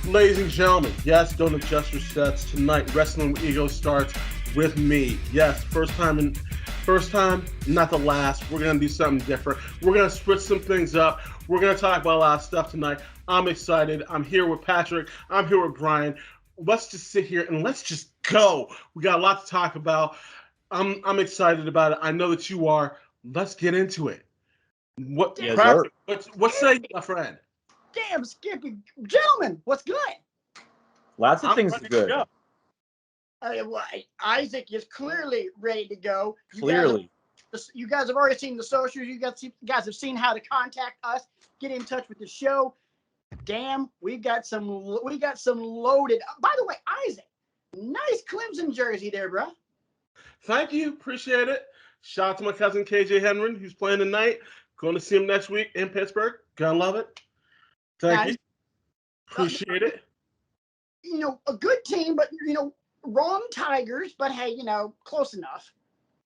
Ladies and gentlemen, yes, don't adjust your stats. Tonight, Wrestling with Ego starts with me. Yes, first time, not the last. We're gonna do something different. We're gonna switch some things up. We're gonna talk about a lot of stuff tonight. I'm excited. I'm here with Patrick. I'm here with Brian. Let's just sit here and let's just go. We got a lot to talk about. I'm excited about it. I know that you are. Let's get into it. What Yes, Patrick? What say you, my friend? Damn, Skippy. Gentlemen, what's good? Lots of things ready to good. go. Isaac is clearly ready to go. Clearly. You guys have already seen the socials. You guys have seen how to contact us, get in touch with the show. Damn, we got some loaded. By the way, Isaac, nice Clemson jersey there, bro. Thank you. Appreciate it. Shout out to my cousin KJ Henry, who's playing tonight. Going to see him next week in Pittsburgh. Gonna love it. Thank you. Appreciate it. You know, a good team, but wrong Tigers. But hey, close enough.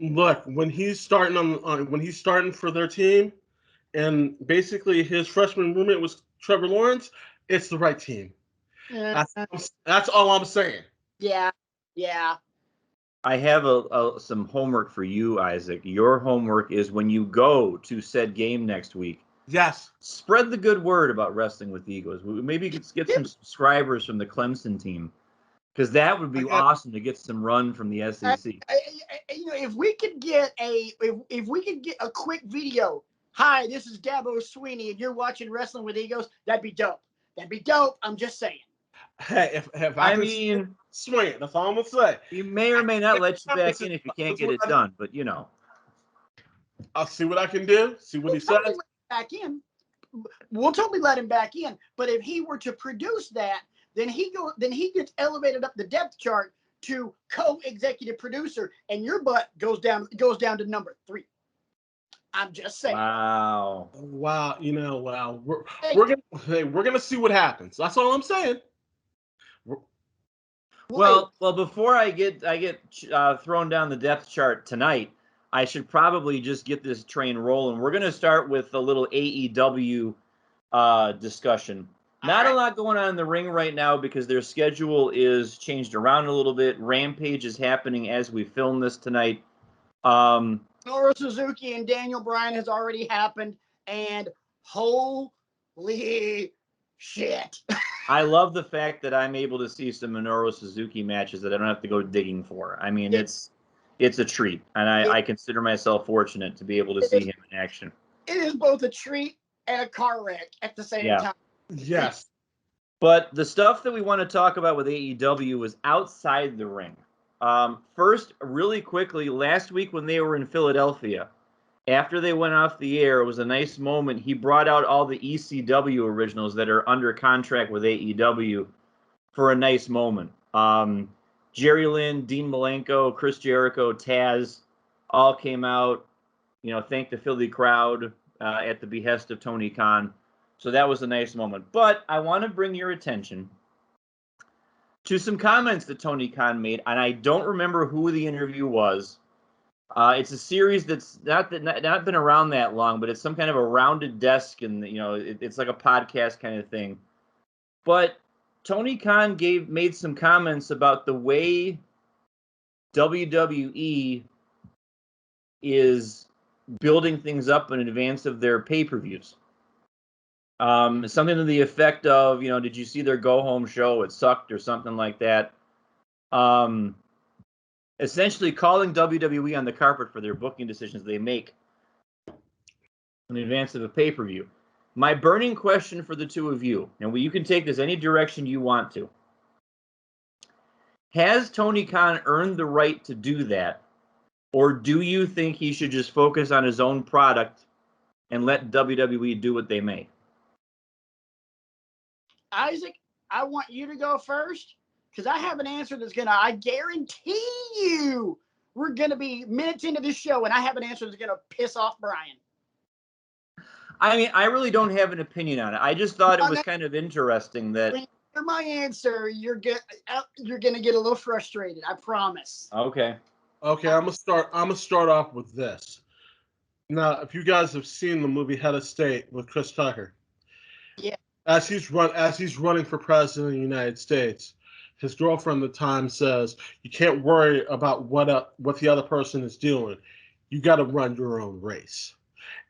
Look, when he's starting for their team, and basically his freshman roommate was Trevor Lawrence, it's the right team. That's all I'm saying. Yeah. I have some homework for you, Isaac. Your homework is when you go to said game next week. Yes. Spread the good word about Wrestling with Egos. Maybe get some subscribers from the Clemson team, because that would be awesome to get some run from the SEC. If we could get if we could get a quick video. Hi, this is Dabo Sweeney, and you're watching Wrestling with Egos. That'd be dope. I'm just saying. Hey, if I mean, swing it. That's all I'm gonna say. He may or may not let you back in if you can't get it done, but I'll see what I can do. See what he says. Back in. We'll totally let him back in. But if he were to produce that, then he gets elevated up the depth chart to co-executive producer, and your butt goes down to number 3. I'm just saying. Wow. Wow. We're gonna see what happens. That's all I'm saying. Well, before I get thrown down the depth chart tonight, I should probably just get this train rolling. We're going to start with a little AEW discussion. Not a lot going on in the ring right now because their schedule is changed around a little bit. Rampage is happening as we film this tonight. Minoru Suzuki and Daniel Bryan has already happened, and holy shit. I love the fact that I'm able to see some Minoru Suzuki matches that I don't have to go digging for. I mean, it's a treat, and I consider myself fortunate to be able to see him in action. It is both a treat and a car wreck at the same time. Yes. But the stuff that we want to talk about with AEW is outside the ring. First, really quickly, last week when they were in Philadelphia, after they went off the air, it was a nice moment. He brought out all the ECW originals that are under contract with AEW for a nice moment. Jerry Lynn, Dean Malenko, Chris Jericho, Taz all came out, thanked the Philly crowd at the behest of Tony Khan. So that was a nice moment. But I want to bring your attention to some comments that Tony Khan made, and I don't remember who the interview was. It's a series that's not been around that long, but it's some kind of a rounded desk, and it's like a podcast kind of thing. But Tony Khan made some comments about the way WWE is building things up in advance of their pay-per-views. Something to the effect of, did you see their go-home show? It sucked, or something like that. Essentially calling WWE on the carpet for their booking decisions they make in advance of a pay-per-view. My burning question for the two of you, and you can take this any direction you want to. Has Tony Khan earned the right to do that, or do you think he should just focus on his own product and let WWE do what they may? Isaac, I want you to go first, because I have an answer I guarantee you, we're going to be minutes into this show, and I have an answer that's going to piss off Brian. I mean, I really don't have an opinion on it. I just thought it was kind of interesting that... When you hear my answer, you're going to get a little frustrated, I promise. Okay. Okay, I'm gonna start off with this. Now, if you guys have seen the movie Head of State with Chris Tucker, yeah, as he's running for president of the United States, his girlfriend at the time says, "You can't worry about what the other person is doing. You got to run your own race."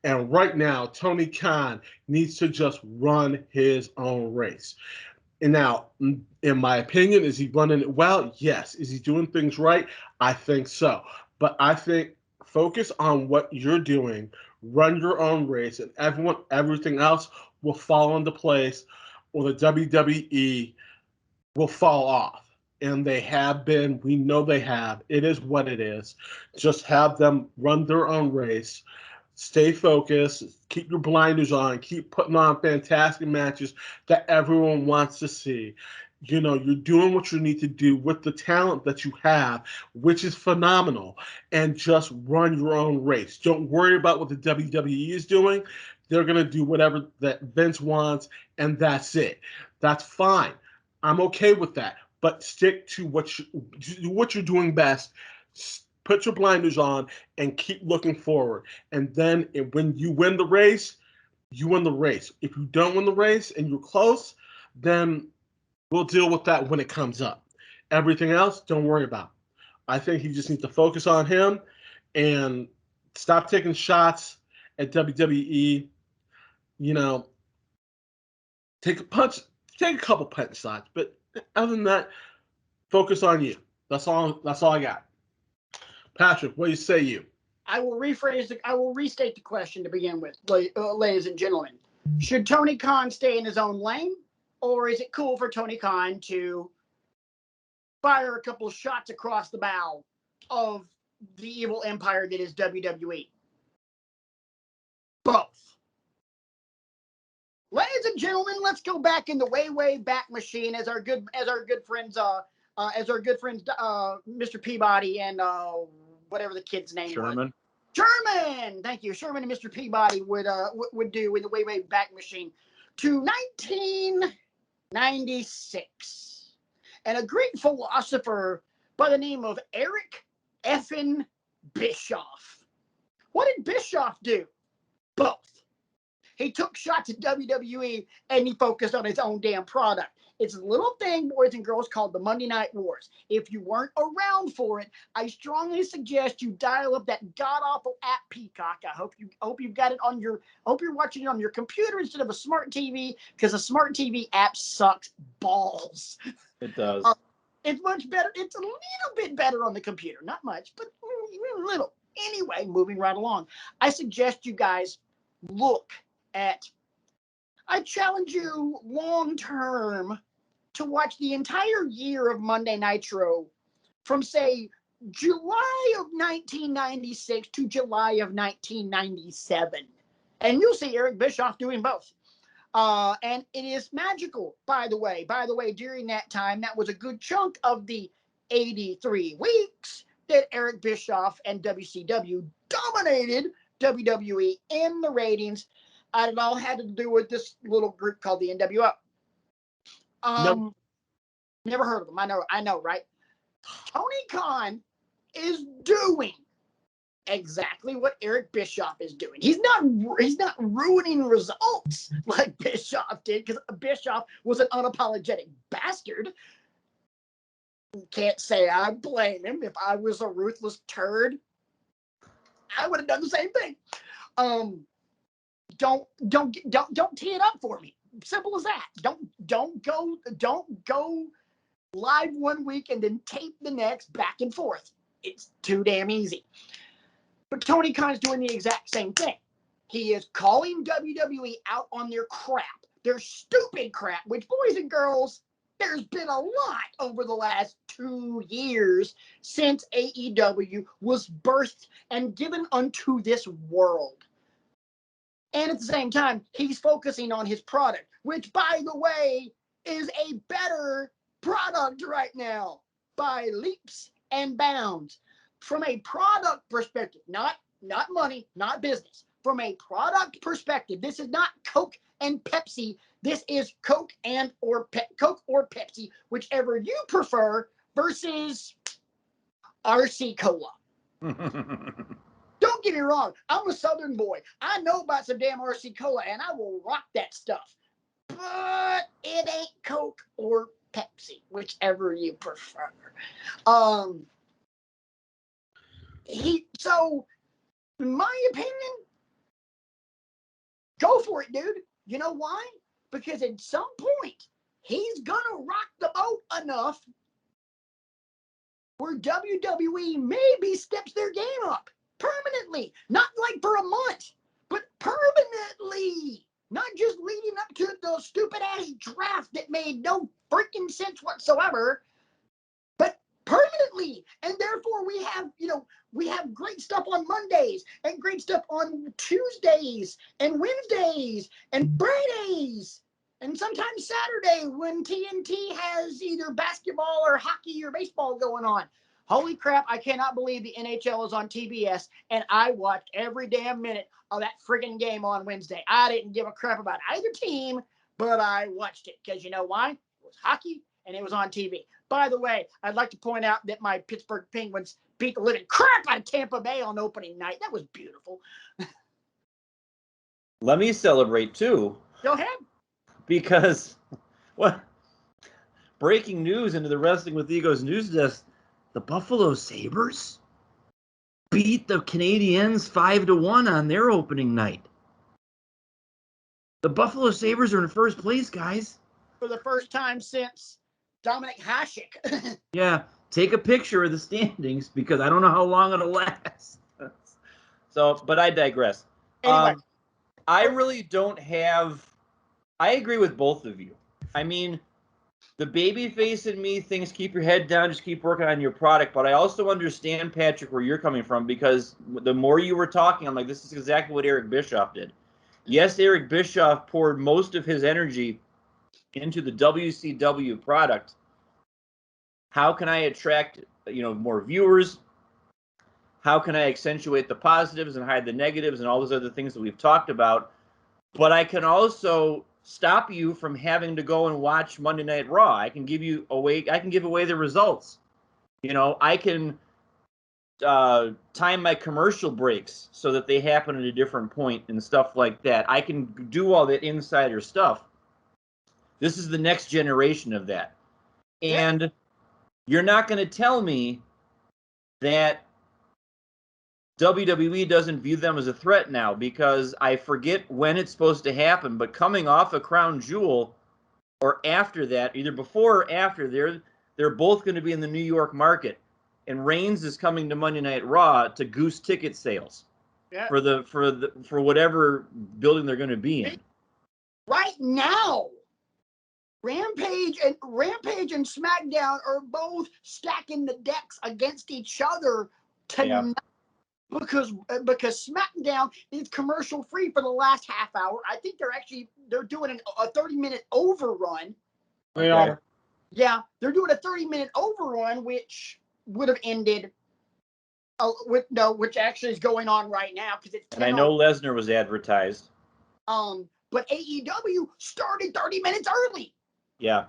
And right now, Tony Khan needs to just run his own race. And now, in my opinion, is he running it well? Yes. Is he doing things right? I think so. But I think focus on what you're doing, run your own race, and everything else will fall into place, or the WWE will fall off. And they have been, we know they have. It is what it is. Just have them run their own race. Stay focused, keep your blinders on, keep putting on fantastic matches that everyone wants to see. You know, you're doing what you need to do with the talent that you have, which is phenomenal, and just run your own race. Don't worry about what the WWE is doing. They're going to do whatever that Vince wants, and that's it. That's fine. I'm okay with that. But stick to what you're doing best. Put your blinders on and keep looking forward. And then when you win the race, you win the race. If you don't win the race and you're close, then we'll deal with that when it comes up. Everything else, don't worry about. I think he just needs to focus on him and stop taking shots at WWE. You know, take a couple punch shots, but other than that, focus on you. That's all I got. Patrick, what do you say, you? I will restate the question to begin with, ladies and gentlemen. Should Tony Khan stay in his own lane, or is it cool for Tony Khan to fire a couple of shots across the bow of the evil empire that is WWE? Both. Ladies and gentlemen, let's go back in the way back machine as our good friends Mr. Peabody and whatever the kid's name was. Sherman. Thank you. Sherman and Mr. Peabody would do in the way back machine to 1996. And a Greek philosopher by the name of Eric effin Bischoff. What did Bischoff do? Both. He took shots at WWE and he focused on his own damn product. It's a little thing, boys and girls, called the Monday Night Wars. If you weren't around for it, I strongly suggest you dial up that god-awful app Peacock. I hope you've got it on hope you're watching it on your computer instead of a smart TV, because a smart TV app sucks balls. It does. It's much better. It's a little bit better on the computer. Not much, but a little. Anyway, moving right along. I suggest you guys look at, I challenge you long term to watch the entire year of Monday Nitro from, say, July of 1996 to July of 1997. And you'll see Eric Bischoff doing both. And it is magical, by the way. During that time, that was a good chunk of the 83 weeks that Eric Bischoff and WCW dominated WWE in the ratings. It all had to do with this little group called the NWO. Nope. Never heard of them. I know, right? Tony Khan is doing exactly what Eric Bischoff is doing. He's not ruining results like Bischoff did, because Bischoff was an unapologetic bastard. Can't say I blame him. If I was a ruthless turd, I would have done the same thing. Don't tee it up for me. Simple as that. Don't go live one week and then tape the next, back and forth. It's too damn easy. But Tony Khan's doing the exact same thing. He is calling WWE out on their crap, their stupid crap, which, boys and girls, there's been a lot over the last 2 years since AEW was birthed and given unto this world. And at the same time, he's focusing on his product, which, by the way, is a better product right now by leaps and bounds. From a product perspective, not money, not business. From a product perspective, this is not Coke and Pepsi. This is Coke or Pepsi, whichever you prefer, versus RC Cola. Don't get me wrong. I'm a Southern boy. I know about some damn RC Cola, and I will rock that stuff. but it ain't Coke or Pepsi, whichever you prefer. So, in my opinion, go for it, dude. You know why? Because at some point, he's gonna rock the boat enough where WWE maybe steps their game up permanently. Not like for a month, but permanently. Not just leading up to the stupid ass draft that made no freaking sense whatsoever, but permanently. And therefore we have great stuff on Mondays and great stuff on Tuesdays and Wednesdays and Fridays. And sometimes Saturday when TNT has either basketball or hockey or baseball going on. Holy crap, I cannot believe the NHL is on TBS, and I watched every damn minute of that friggin' game on Wednesday. I didn't give a crap about either team, but I watched it because you know why? It was hockey, and it was on TV. By the way, I'd like to point out that my Pittsburgh Penguins beat the living crap out of Tampa Bay on opening night. That was beautiful. Let me celebrate, too. Go ahead. Because, what? Breaking news into the Wrestling with Egos news desk, the Buffalo Sabres beat the Canadiens 5-1 on their opening night. The Buffalo Sabres are in first place, guys. For the first time since Dominic Hasek. Yeah, take a picture of the standings because I don't know how long it'll last. So, but I digress. Anyway. I really don't have... I agree with both of you. I mean, the baby face in me thinks keep your head down, just keep working on your product. But I also understand, Patrick, where you're coming from, because the more you were talking, I'm like, this is exactly what Eric Bischoff did. Yes, Eric Bischoff poured most of his energy into the WCW product. How can I attract, more viewers? How can I accentuate the positives and hide the negatives and all those other things that we've talked about? But I can also stop you from having to go and watch Monday Night Raw. I can give away the results. I can time my commercial breaks so that they happen at a different point and stuff like that. I can do all that insider stuff. This is the next generation of that. And you're not going to tell me that WWE doesn't view them as a threat now, because I forget when it's supposed to happen, but coming off a Crown Jewel or after that, either before or after, they're both going to be in the New York market, and Reigns is coming to Monday Night Raw to goose ticket sales for whatever building they're going to be in. Right now, Rampage and SmackDown are both stacking the decks against each other tonight. Yeah. Because SmackDown is commercial free for the last half hour. I think they're doing a 30-minute overrun. They are. Yeah, they're doing a 30-minute overrun, which would have ended which actually is going on right now because it's. And I know Lesnar was advertised. But AEW started 30 minutes early. Yeah.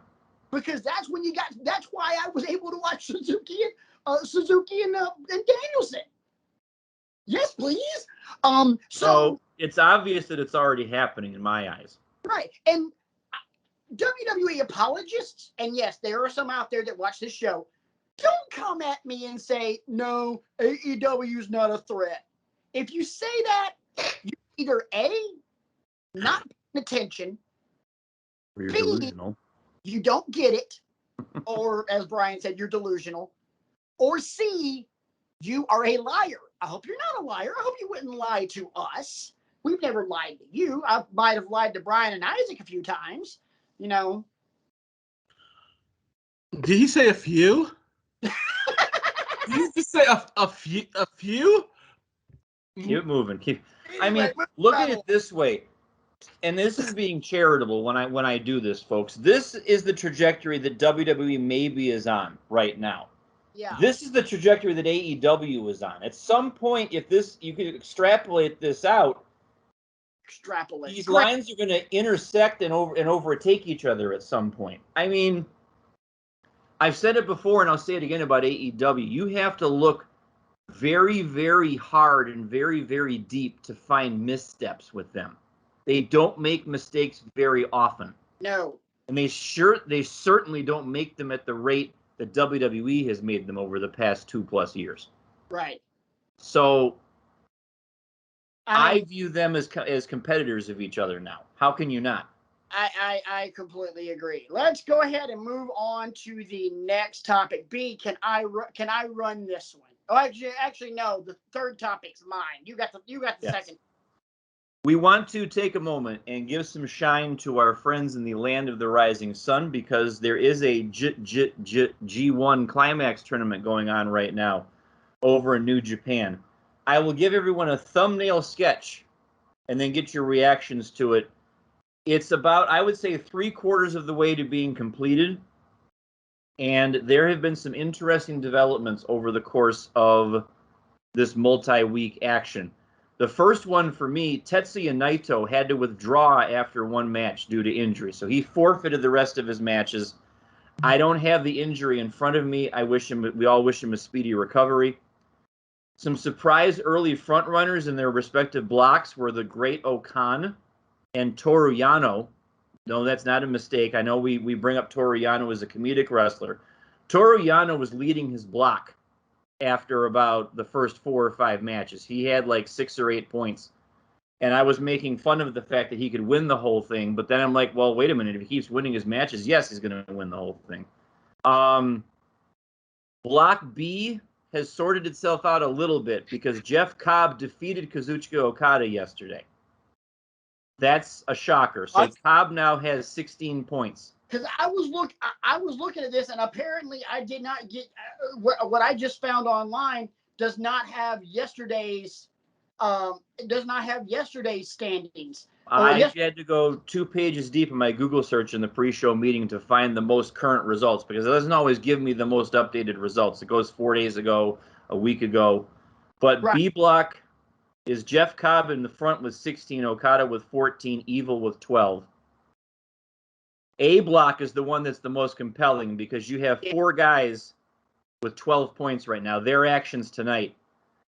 Because that's why I was able to watch Suzuki and Danielson. Yes, please. So it's obvious that it's already happening in my eyes. Right. And WWE apologists, and yes, there are some out there that watch this show, don't come at me and say, no, AEW is not a threat. If you say that, you're either A, not paying attention, or you're B, delusional. You don't get it, or as Brian said, you're delusional, or C, you are a liar. I hope you're not a liar. I hope you wouldn't lie to us. We've never lied to you. I might have lied to Brian and Isaac a few times, Did he say a few? Did he just say a few? Keep moving. Look at it this way. And this is being charitable when I do this, folks. This is the trajectory that WWE maybe is on right now. Yeah. This is the trajectory that AEW is on. At some point, if you could extrapolate this out, these lines are going to intersect and overtake each other at some point. I mean, I've said it before, and I'll say it again about AEW. You have to look very, very hard and very, very deep to find missteps with them. They don't make mistakes very often. No. And they certainly don't make them at the rate that WWE has made them over the past 2+ years. Right. So I mean, I view them as competitors of each other now. How can you not? I completely agree. Let's go ahead and move on to the next topic. B, can I run this one? Oh, actually, no. The third topic's mine. You got the yes. Second. We want to take a moment and give some shine to our friends in the land of the rising sun, because there is a G1 Climax tournament going on right now over in New Japan. I will give everyone a thumbnail sketch and then get your reactions to it. It's about, I would say, 3/4 of the way to being completed. And there have been some interesting developments over the course of this multi-week action. The first one for me, Tetsuya Naito had to withdraw after one match due to injury. So he forfeited the rest of his matches. I don't have the injury in front of me. We all wish him a speedy recovery. Some surprise early front runners in their respective blocks were the Great Okan and Toru Yano. No, that's not a mistake. I know we bring up Toru Yano as a comedic wrestler. Toru Yano was leading his block after about the first 4 or 5 matches. He had like 6 or 8 points. And I was making fun of the fact that he could win the whole thing. But then I'm like, well, wait a minute. If he keeps winning his matches, yes, he's going to win the whole thing. Block B has sorted itself out a little bit because Jeff Cobb defeated Kazuchika Okada yesterday. That's a shocker. So Cobb now has 16 points. Because I was looking at this, and apparently I did not get what I just found online does not have yesterday's standings. I had to go 2 pages deep in my Google search in the pre-show meeting to find the most current results, because it doesn't always give me the most updated results. It goes 4 days ago, a week ago. But right. B block is Jeff Cobb in the front with 16, Okada with 14, Evil with 12. A block is the one that's the most compelling because you have 4 guys with 12 points right now. Their actions tonight: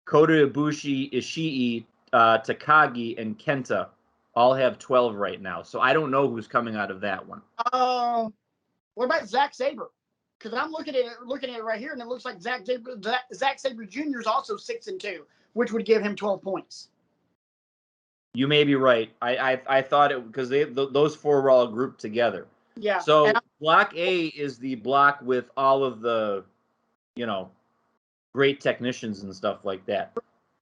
Kota Ibushi, Ishii, Takagi, and Kenta all have 12 right now. So I don't know who's coming out of that one. What about Zack Sabre? Because I'm looking at it right here, and it looks like Zack Sabre Jr. is also 6-2, which would give him 12 points. You may be right. I thought it because those 4 were all grouped together. Yeah. So block A is the block with all of the, great technicians and stuff like that.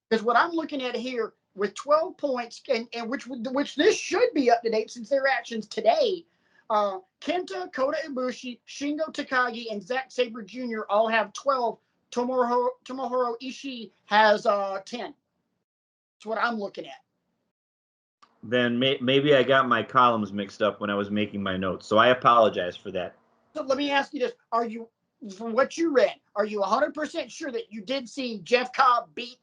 Because what I'm looking at here with 12 points, and which this should be up to date since their actions today. Kenta, Kota Ibushi, Shingo Takagi, and Zack Sabre Jr. all have 12. Tomohiro Ishii has 10. That's what I'm looking at. Then maybe I got my columns mixed up when I was making my notes, so I apologize for that. So let me ask you this: from what you read, are you 100% sure that you did see Jeff Cobb beat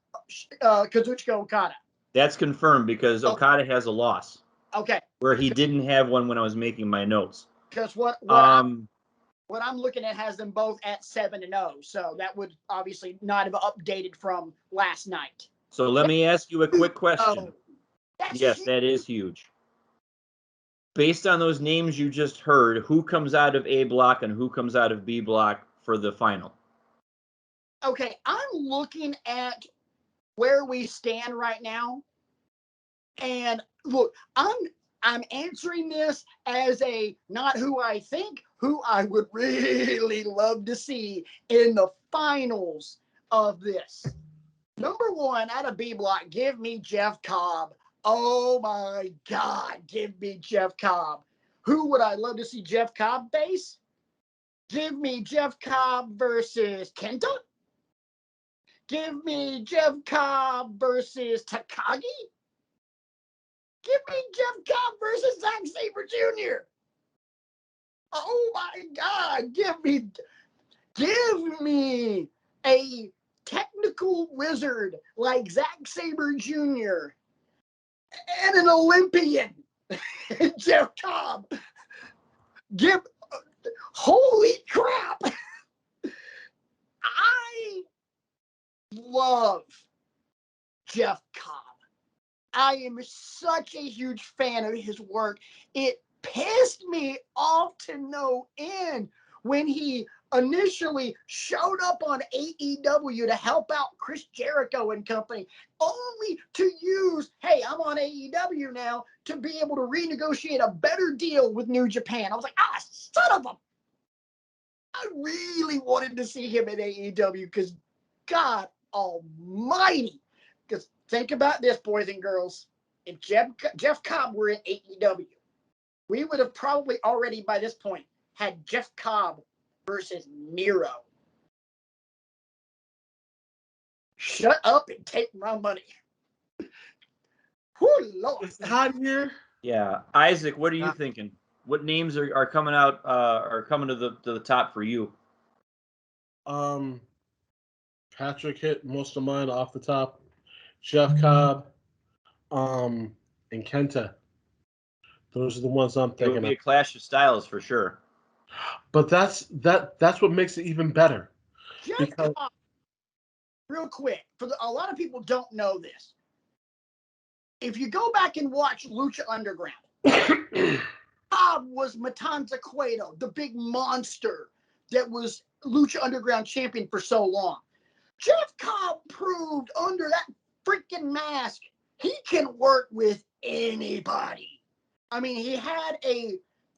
Kazuchika Okada? That's confirmed because Okada has a loss. Okay. Where he didn't have one when I was making my notes. Because what I'm looking at has them both at 7-0, so that would obviously not have updated from last night. So let me ask you a quick question. Yes, huge. That is huge. Based on those names you just heard, who comes out of A block and who comes out of B block for the final? Okay, I'm looking at where we stand right now. And look, I'm answering this as a not who I think, who I would really love to see in the finals of this. Number 1, out of B block, give me Jeff Cobb. Oh my God, give me Jeff Cobb. Who would I love to see Jeff Cobb face? Give me Jeff Cobb versus Kenta. Give me Jeff Cobb versus Takagi. Give me Jeff Cobb versus Zack Sabre Jr. Oh my God, give me a technical wizard like Zack Sabre Jr. and an Olympian, Jeff Cobb. Holy crap. I love Jeff Cobb. I am such a huge fan of his work. It pissed me off to no end when he initially showed up on AEW to help out Chris Jericho and company, only to use, hey, I'm on AEW now, to be able to renegotiate a better deal with New Japan. I was like, son of a... I really wanted to see him in AEW because God almighty. Because think about this, boys and girls. If Jeff Cobb were in AEW, we would have probably already by this point had Jeff Cobb versus Miro. Shut up and take my money. Whoo, Lord. It's hot here. Yeah, Isaac, what are you thinking? What names are coming out? Are coming to the top for you? Patrick hit most of mine off the top. Jeff Cobb, and Kenta. Those are the ones I'm It thinking would be of. a clash of styles for sure. But that's what makes it even better. Jeff Cobb, real quick, a lot of people don't know this. If you go back and watch Lucha Underground, Cobb was Matanza Cueto, the big monster that was Lucha Underground champion for so long. Jeff Cobb proved under that freaking mask he can work with anybody. I mean, he had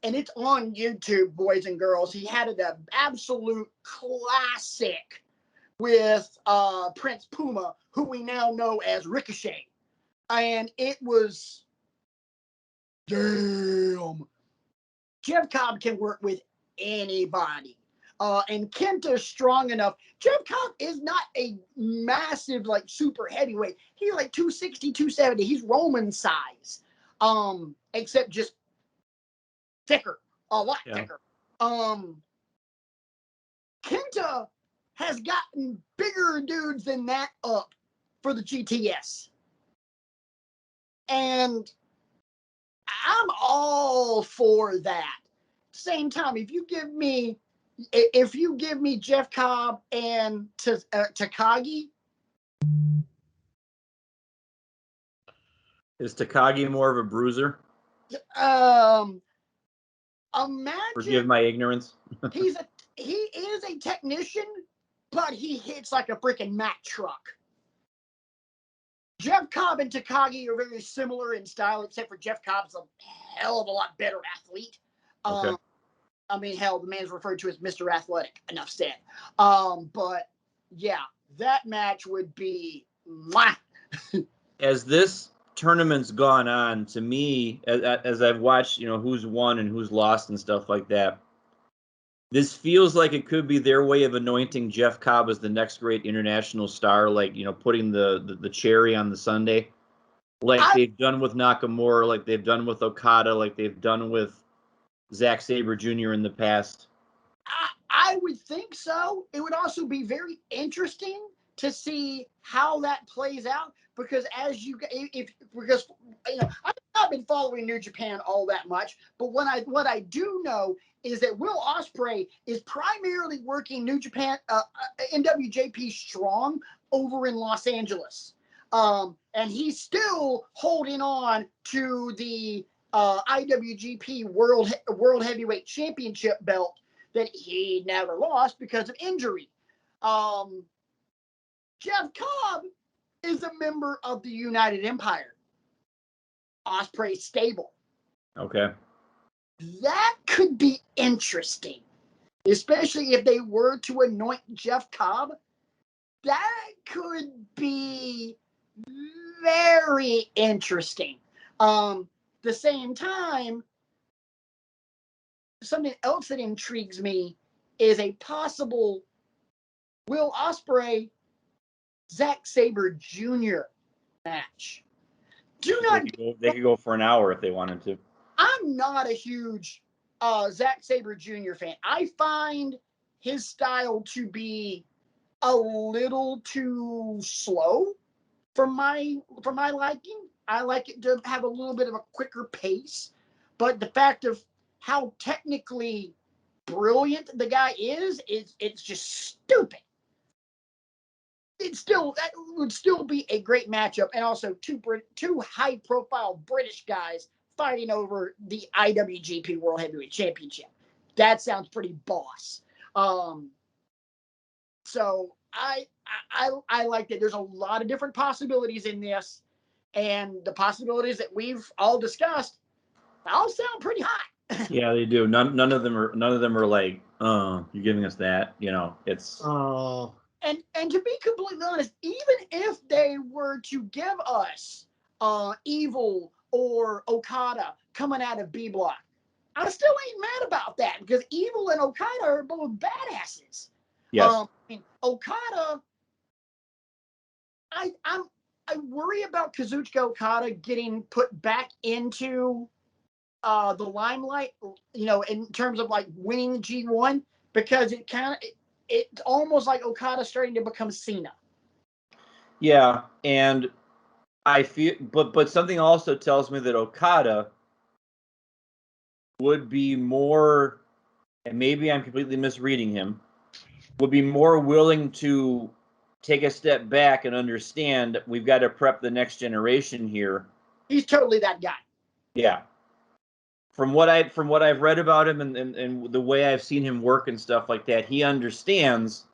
and it's on YouTube, boys and girls, he had an absolute classic with Prince Puma, who we now know as Ricochet. And it was, damn. Jeff Cobb can work with anybody. And Kenta's strong enough. Jeff Cobb is not a massive, like, super heavyweight. He's like 260, 270. He's Roman size. Except just thicker. A lot thicker. Kenta has gotten bigger dudes than that up for the GTS. And I'm all for that. Same time, if you give me Jeff Cobb and Takagi. Is Takagi more of a bruiser? Imagine. Forgive my ignorance. he is a technician, but he hits like a freaking Mack truck. Jeff Cobb and Takagi are very similar in style, except for Jeff Cobb's a hell of a lot better athlete. Okay. I mean, hell, the man's referred to as Mr. Athletic. Enough said. But yeah, that match would be mwah. As this tournament's gone on, to me, as I've watched, who's won and who's lost and stuff like that, this feels like it could be their way of anointing Jeff Cobb as the next great international star, like, putting the cherry on the sundae, like they've done with Nakamura, like they've done with Okada, like they've done with Zack Sabre Jr. in the past. I would think so. It would also be very interesting to see how that plays out, because I've not been following New Japan all that much, but what I do know is that Will Ospreay is primarily working New Japan, NWJP Strong over in Los Angeles. And he's still holding on to the IWGP World Heavyweight Championship belt that he never lost because of injury. Jeff Cobb is a member of the United Empire, Ospreay's stable. Okay. That could be interesting, especially if they were to anoint Jeff Cobb. That could be very interesting. The same time, something else that intrigues me is a possible Will Ospreay, Zack Sabre Jr. match. They could go for an hour if they wanted to. I'm not a huge Zack Sabre Jr. fan. I find his style to be a little too slow for my liking. I like it to have a little bit of a quicker pace. But the fact of how technically brilliant the guy is it's just stupid. That would still be a great matchup, and also two high-profile British guys fighting over the IWGP World Heavyweight Championship. That sounds pretty boss. So I like that. There's a lot of different possibilities in this, and the possibilities that we've all discussed all sound pretty hot. Yeah, they do. None of them are like, oh, you're giving us that. It's. Oh. And to be completely honest, even if they were to give us Evil or Okada coming out of B Block, I still ain't mad about that because Evil and Okada are both badasses. Yes. Okada, I worry about Kazuchika Okada getting put back into the limelight, in terms of like winning G1, because it's almost like Okada starting to become Cena. Yeah, and I feel, but something also tells me that Okada would be more, and maybe I'm completely misreading him, would be more willing to take a step back and understand we've got to prep the next generation here. He's totally that guy. Yeah. From what I've read about him and the way I've seen him work and stuff like that, he understands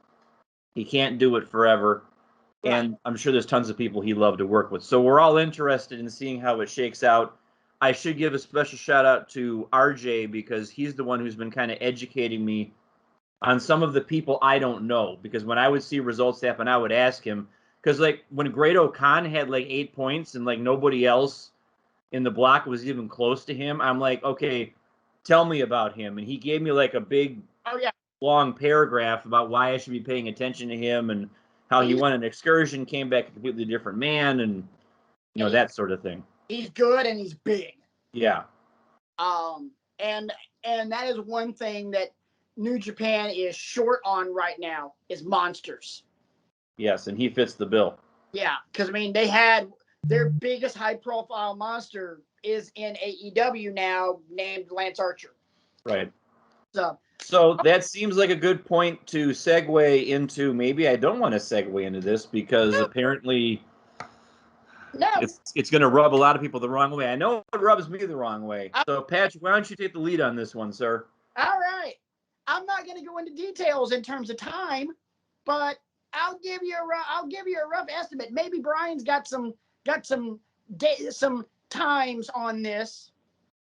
he can't do it forever. Right. And I'm sure there's tons of people he'd love to work with. So we're all interested in seeing how it shakes out. I should give a special shout out to RJ because he's the one who's been kind of educating me on some of the people I don't know. Because when I would see results happen, I would ask him. Because like when Great-O-Khan had like 8 points and like nobody else in the block was even close to him, I'm like, okay, tell me about him. And he gave me like a big, long paragraph about why I should be paying attention to him and how he went an excursion, came back a completely different man, and that sort of thing. He's good and he's big. Yeah. And that is one thing that New Japan is short on right now is monsters. Yes, and he fits the bill. Yeah, because they had their biggest high-profile monster is in AEW now, named Lance Archer. Right. So that seems like a good point to segue into. Maybe I don't want to segue into this because apparently it's going to rub a lot of people the wrong way. I know it rubs me the wrong way. So, Patrick, why don't you take the lead on this one, sir? All right. I'm not going to go into details in terms of time, but I'll give you a rough estimate. Maybe Brian's got some times on this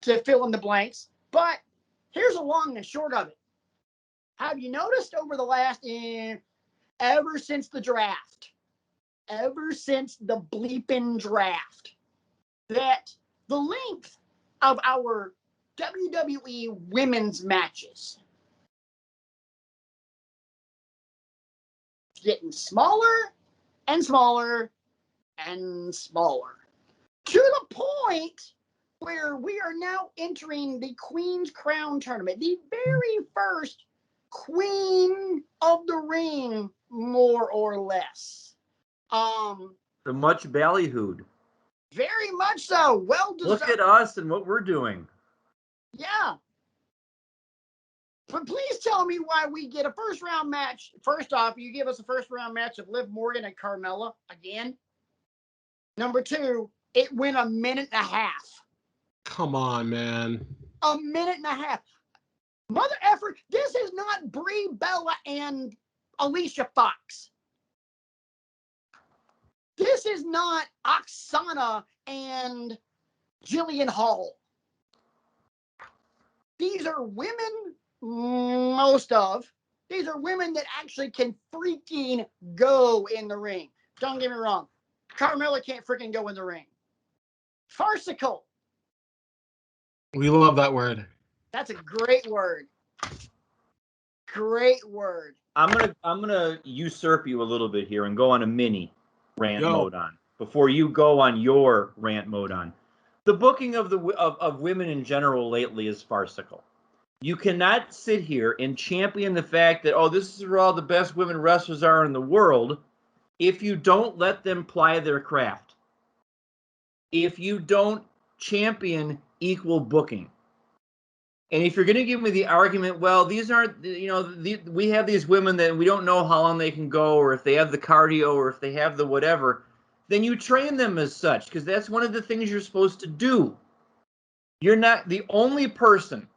to fill in the blanks, but here's a long and short of it. Have you noticed over the last, ever since the bleeping draft, that the length of our WWE women's matches is getting smaller and smaller and smaller, to the point where we are now entering the Queen's Crown tournament, the very first Queen of the Ring, more or less. The much ballyhooed. Very much so. Well deserved. Look at us and what we're doing. Yeah. But please tell me why we get a first round match. First off, you give us a first round match of Liv Morgan and Carmella again. Number 2, it went a minute and a half. Come on, man. A minute and a half. Mother effer, this is not Brie Bella and Alicia Fox. This is not Oksana and Jillian Hall. These are women, these are women that actually can freaking go in the ring. Don't get me wrong. Carmella can't freaking go in the ring. Farcical. We love that word. That's a great word. Great word. I'm gonna usurp you a little bit here and go on a mini rant mode on before you go on your rant mode on. The booking of of women in general lately is farcical. You cannot sit here and champion the fact that this is where all the best women wrestlers are in the world if you don't let them ply their craft. If you don't champion equal booking. And if you're going to give me the argument, well, these aren't, we have these women that we don't know how long they can go, or if they have the cardio, or if they have the whatever, then you train them as such, because that's one of the things you're supposed to do. You're not the only person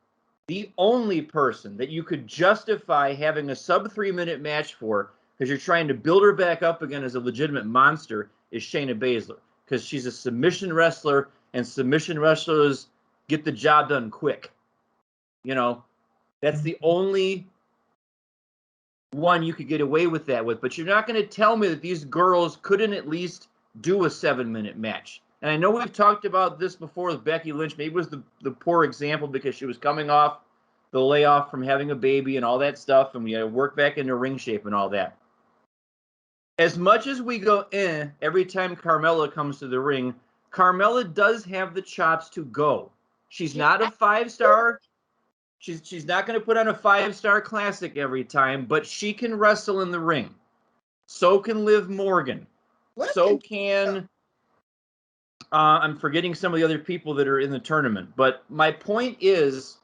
that you could justify having a sub 3-minute match for, because you're trying to build her back up again as a legitimate monster, is Shayna Baszler, because she's a submission wrestler, and submission wrestlers get the job done quick. You know, that's the only one you could get away with that with. But you're not going to tell me that these girls couldn't at least do a 7-minute match. And I know we've talked about this before with Becky Lynch. Maybe it was the poor example because she was coming off the layoff from having a baby and all that stuff, and we had to work back into ring shape and all that. As much as we go every time Carmella comes to the ring, Carmella does have the chops to go. She's not a 5-star. She's not going to put on a 5-star classic every time, but she can wrestle in the ring. So can Liv Morgan. So can I'm forgetting some of the other people that are in the tournament. But my point is,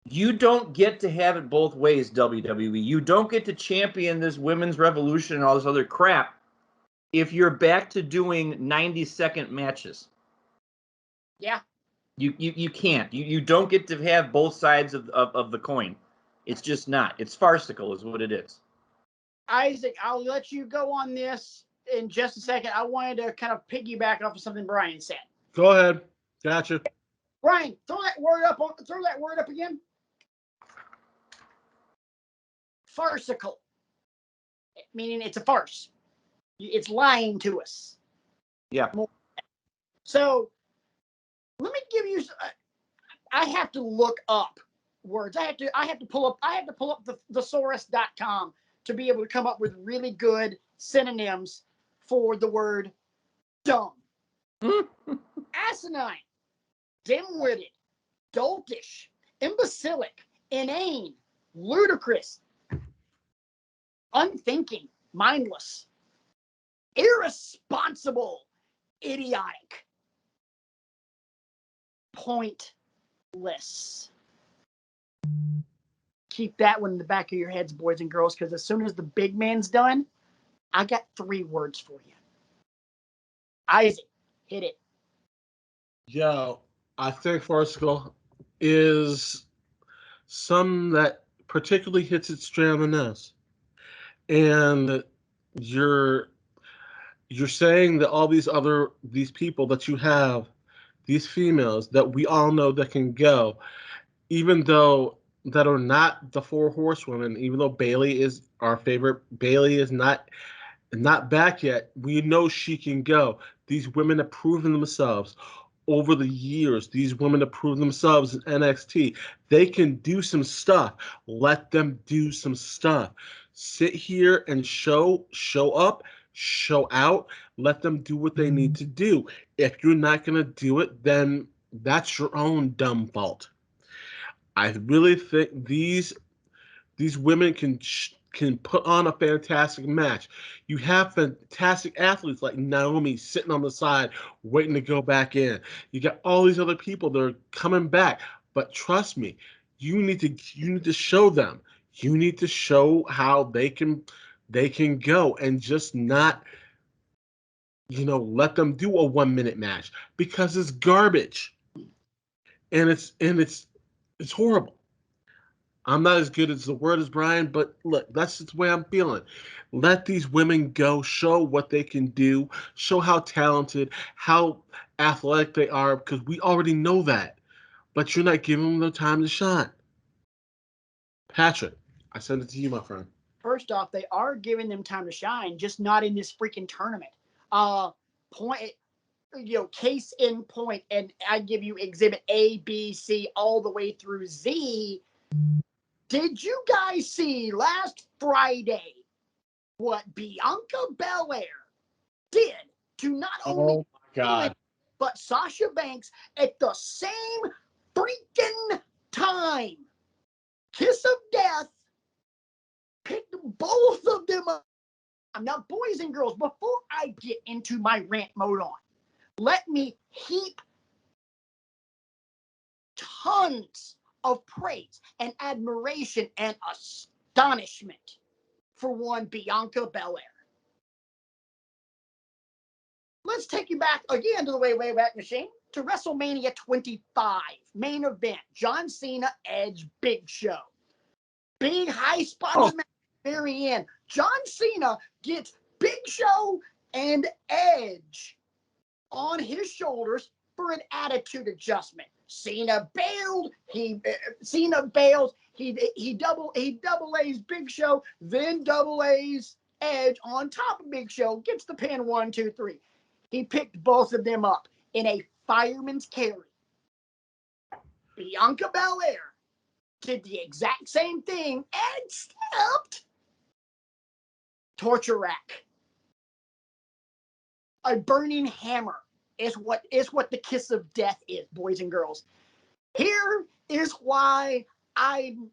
you don't get to have it both ways, WWE. You don't get to champion this women's revolution and all this other crap if you're back to doing 90-second matches. Yeah. You can't. You don't get to have both sides of the coin. It's just not. It's farcical is what it is. Isaac, I'll let you go on this in just a second. I wanted to kind of piggyback off of something Brian said. Go ahead. Gotcha. Brian, throw that word up again. Farcical. Meaning it's a farce. It's lying to us. Yeah. So let me give you. I have to look up words. I have to pull up the thesaurus.com to be able to come up with really good synonyms for the word dumb. Asinine, dim-witted, doltish, imbecilic, inane, ludicrous, unthinking, mindless, irresponsible, idiotic, pointless. Keep that one in the back of your heads, boys and girls, because as soon as the big man's done, I got 3 words for you. Isaac, hit it. Yo, I think farcical is some that particularly hits its straight on the nose. And you're saying that all these people that you have, these females that we all know that can go, even though that are not the 4 horsewomen, even though Bayley is our favorite, Bayley is not back yet. We know she can go. These women have proven themselves over the years. These women have proven themselves in NXT. They can do some stuff. Let them do some stuff. Sit here and show up, show out. Let them do what they need to do. If you're not going to do it, then that's your own dumb fault. I really think these women can put on a fantastic match. You have fantastic athletes like Naomi sitting on the side waiting to go back in. You got all these other people that are coming back. But trust me, you need to show them. You need to show how they can go, and just not let them do a 1-minute match, because it's garbage. And it's horrible. I'm not as good as the word as Brian, but look, that's just the way I'm feeling. Let these women go, show what they can do, show how talented, how athletic they are, because we already know that. But you're not giving them the time to shine. Patrick, I send it to you, my friend. First off, they are giving them time to shine, just not in this freaking tournament. Case in point, and I give you exhibit A, B, C, all the way through Z. Did you guys see last Friday what Bianca Belair did to not only God, but Sasha Banks at the same freaking time? Kiss of death picked both of them up. Now, boys and girls, before I get into my rant mode on, let me heap tons of praise and admiration and astonishment for one Bianca Belair. Let's take you back again to the way back machine. to WrestleMania 25. Main event, John Cena, Edge, Big Show. Big high spots match at the very end. John Cena gets Big Show and Edge on his shoulders for an attitude adjustment. Cena bailed. Cena bails. He double A's Big Show, then double A's Edge on top of Big Show. Gets the pin 1, 2, 3. He picked both of them up in a fireman's carry. Bianca Belair did the exact same thing and stepped torture rack. A burning hammer is what the kiss of death is, boys and girls. Here is why I'm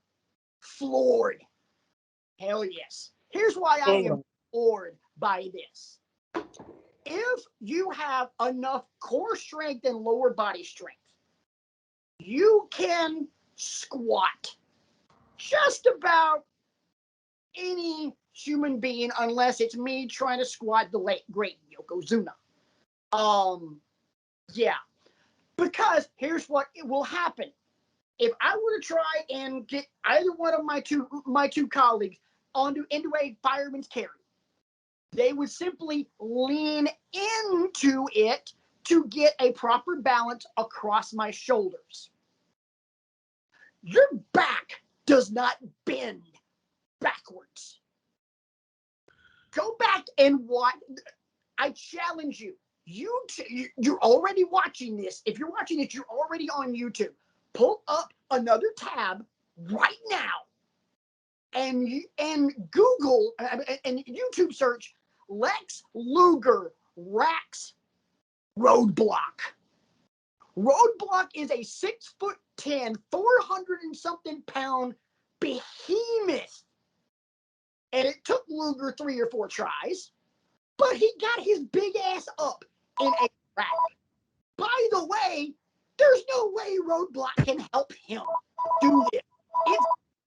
floored. Hell yes. Here's why I am floored by this. If you have enough core strength and lower body strength, you can squat just about any human being, unless it's me trying to squat the late great Yokozuna. Yeah, because here's what it will happen. If I were to try and get either one of my two colleagues into a fireman's carry, they would simply lean into it to get a proper balance across my shoulders. Your back does not bend backwards. Go back and watch. I challenge you. You're already watching this. If you're watching it, you're already on YouTube. Pull up another tab right now and Google and YouTube search Lex Luger Rax Roadblock. Roadblock is a 6'10", 400 and something pound behemoth. And it took Luger 3 or 4 tries, but he got his big ass up in a rack. By the way, there's no way Roadblock can help him do this.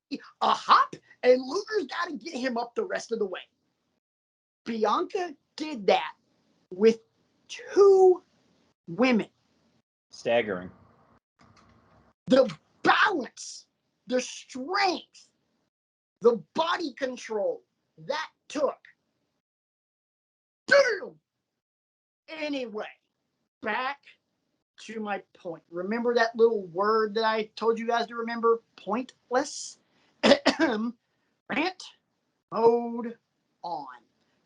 It's a hop, and Luger's got to get him up the rest of the way. Bianca did that with 2 women. Staggering. The balance, the strength, the body control that took. Damn! Anyway, back to my point. Remember that little word that I told you guys to remember? Pointless. Rant mode on.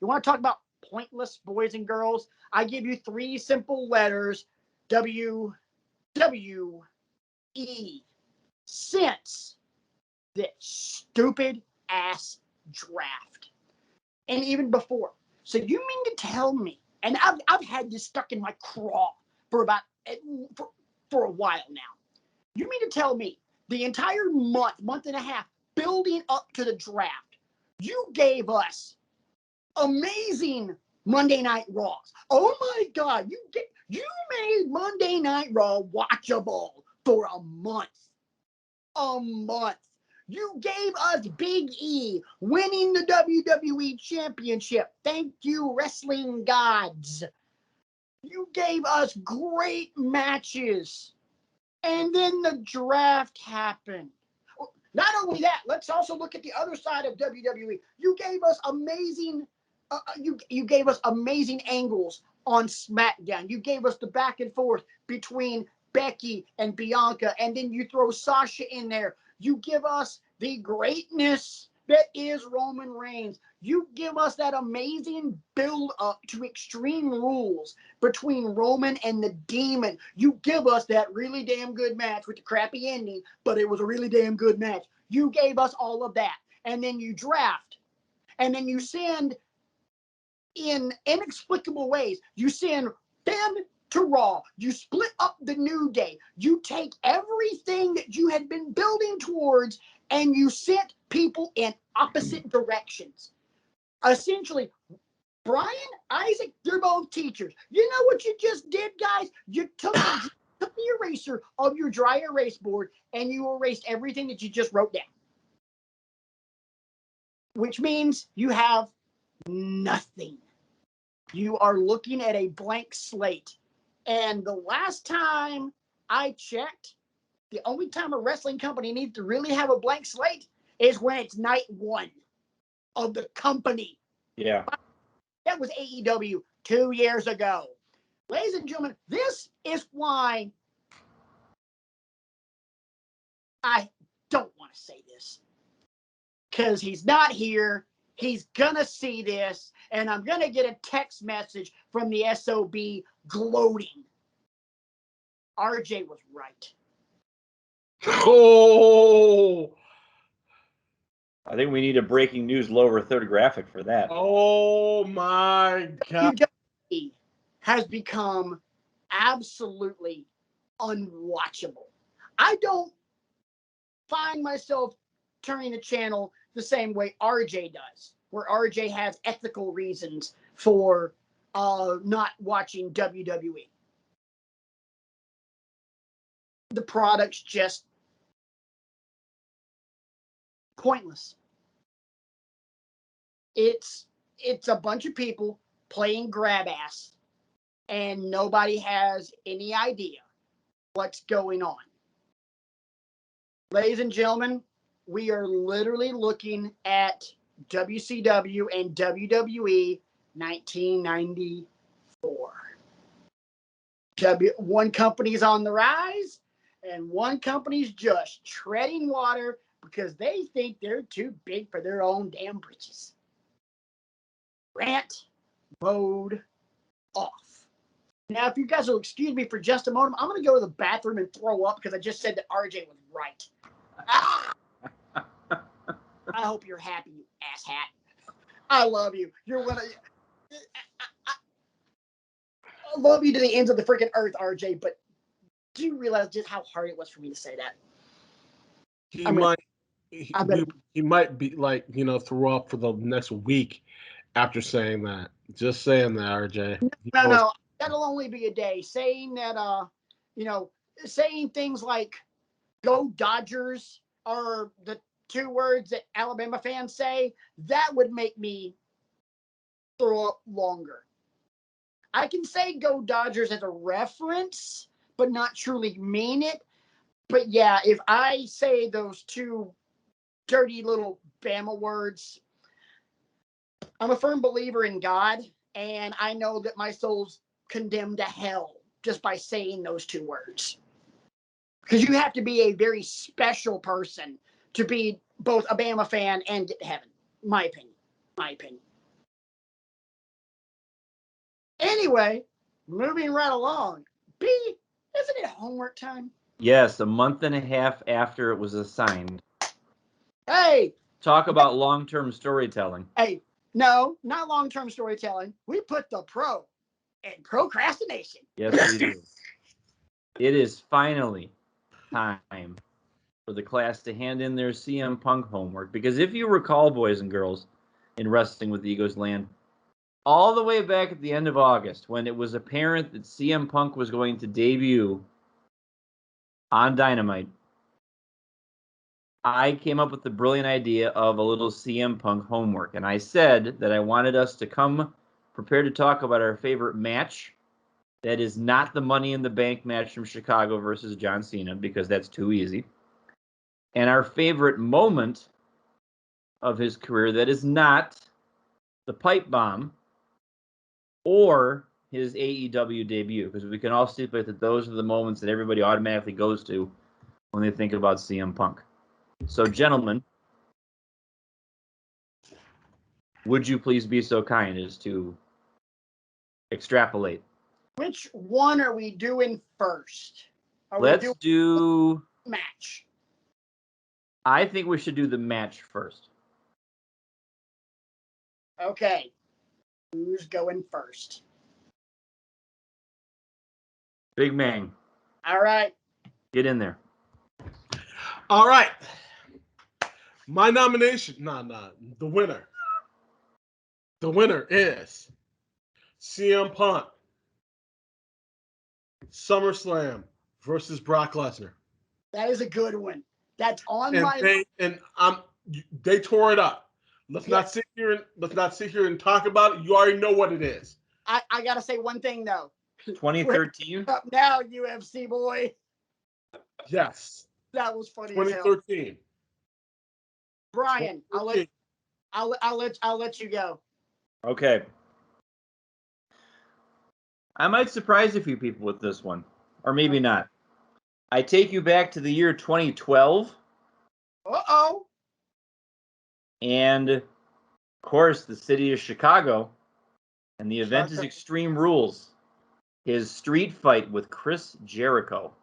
You want to talk about pointless, boys and girls? I give you 3 simple letters. WWE. Since that stupid ass draft. And even before. So you mean to tell me, and I've had this stuck in my craw for a while now. You mean to tell me the entire month and a half building up to the draft, you gave us amazing Monday Night Raws. Oh my God, you made Monday Night Raw watchable for a month. A month. You gave us Big E winning the WWE Championship. Thank you, wrestling gods. You gave us great matches. And then the draft happened. Not only that, let's also look at the other side of WWE. You gave us amazing you gave us amazing angles on SmackDown. You gave us the back and forth between Becky and Bianca, and then you throw Sasha in there. You give us the greatness that is Roman Reigns. You give us that amazing build up to Extreme Rules between Roman and the Demon. You give us that really damn good match with the crappy ending, but it was a really damn good match. You gave us all of that. And then you draft. And then you send, in inexplicable ways, you send Finn to Raw. You split up the New Day. You take everything that you had been building towards and you sent people in opposite directions. Essentially, Brian, Isaac, they're both teachers. You know what you just did, guys? You took the eraser of your dry erase board and you erased everything that you just wrote down. Which means you have nothing. You are looking at a blank slate. And the last time I checked, the only time a wrestling company needs to really have a blank slate is when it's night one of the company. Yeah. That was AEW 2 years ago. Ladies and gentlemen, this is why I don't want to say this. Because he's not here. He's going to see this. And I'm going to get a text message from the SOB gloating. RJ was right. Oh, I think we need a breaking news lower third graphic for that. oh my God. WWE has become absolutely unwatchable. I don't find myself turning the channel the same way RJ does, where RJ has ethical reasons for not watching WWE. The product's just pointless. It's a bunch of people playing grab ass, and nobody has any idea what's going on. Ladies and gentlemen, we are literally looking at WCW and WWE 1994. One company's on the rise, and one company's just treading water because they think they're too big for their own damn britches. Rant mode off. Now, if you guys will excuse me for just a moment, I'm going to go to the bathroom and throw up because I just said that RJ was right. Ah! I hope you're happy, you asshat. I love you. You're one of. I love you to the ends of the freaking earth, RJ. But do you realize just how hard it was for me to say that? He might be like, throw up for the next week after saying that. Just saying that, RJ. No, that'll only be a day. Saying that, saying things like "Go Dodgers" are the 2 words that Alabama fans say, that would make me throw up longer. I can say "Go Dodgers" as a reference, but not truly mean it. But yeah, if I say those 2 dirty little Bama words, I'm a firm believer in God, and I know that my soul's condemned to hell just by saying those 2 words. Because you have to be a very special person to be both a Bama fan and get to heaven. My opinion. Anyway, moving right along. B, isn't it homework time? Yes, a month and a half after it was assigned. Hey! Talk about long-term storytelling. Hey, no, not long-term storytelling. We put the pro in procrastination. Yes, we do. It is finally time for the class to hand in their CM Punk homework. Because if you recall, boys and girls, in Wrestling with Egos Land, all the way back at the end of August, when it was apparent that CM Punk was going to debut on Dynamite, I came up with the brilliant idea of a little CM Punk homework. And I said that I wanted us to come prepared to talk about our favorite match that is not the Money in the Bank match from Chicago versus John Cena, because that's too easy. And our favorite moment of his career that is not the pipe bomb or his AEW debut, because we can all stipulate that those are the moments that everybody automatically goes to when they think about CM Punk. So, gentlemen, would you please be so kind as to extrapolate? Which one are we doing first? Let's do match. I think we should do the match first. Okay. Who's going first? Big Man. All right. Get in there. All right. My nomination. The winner. The winner is CM Punk. SummerSlam versus Brock Lesnar. That is a good one. That's on they tore it up. Let's not sit here and talk about it. You already know what it is. I gotta say one thing though. 2013. Up now, UFC boy. Yes. That was funny as hell. 2013. Brian, I'll let you go. Okay. I might surprise a few people with this one, or maybe not. I take you back to the year 2012. Uh-oh. And, of course, the city of Chicago. And the event is Extreme Rules. His street fight with Chris Jericho.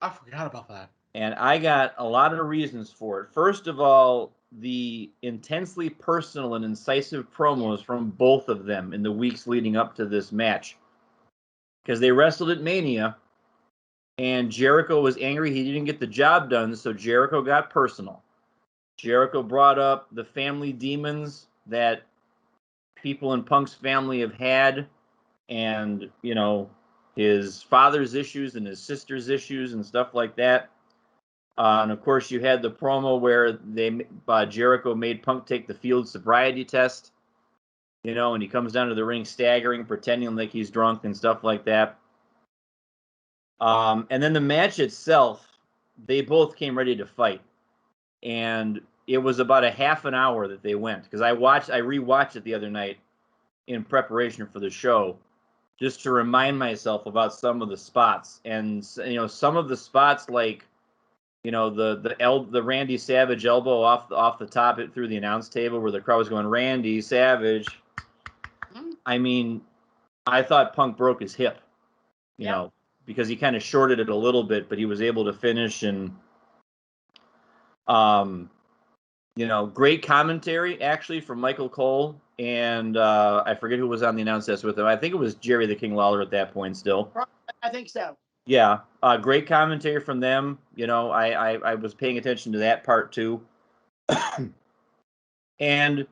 I forgot about that. And I got a lot of reasons for it. First of all, the intensely personal and incisive promos from both of them in the weeks leading up to this match. Because they wrestled at Mania, and Jericho was angry he didn't get the job done, so Jericho got personal. Jericho brought up the family demons that people in Punk's family have had, and, you know, his father's issues and his sister's issues and stuff like that. And of course, you had the promo where Jericho made Punk take the field sobriety test, you know, and he comes down to the ring staggering, pretending like he's drunk and stuff like that. And then the match itself, they both came ready to fight, and it was about a half an hour that they went, because I rewatched it the other night in preparation for the show, just to remind myself about some of the spots. And, you know, some of the spots, like, you know, the Randy Savage elbow off the top through the announce table where the crowd was going, Randy Savage. I mean, I thought Punk broke his hip, you know, because he kind of shorted it a little bit, but he was able to finish. And, you know, great commentary, actually, from Michael Cole. And I forget who was on the announce desk with him. I think it was Jerry the King Lawler at that point still. I think so. Yeah, great commentary from them. You know, I was paying attention to that part too. And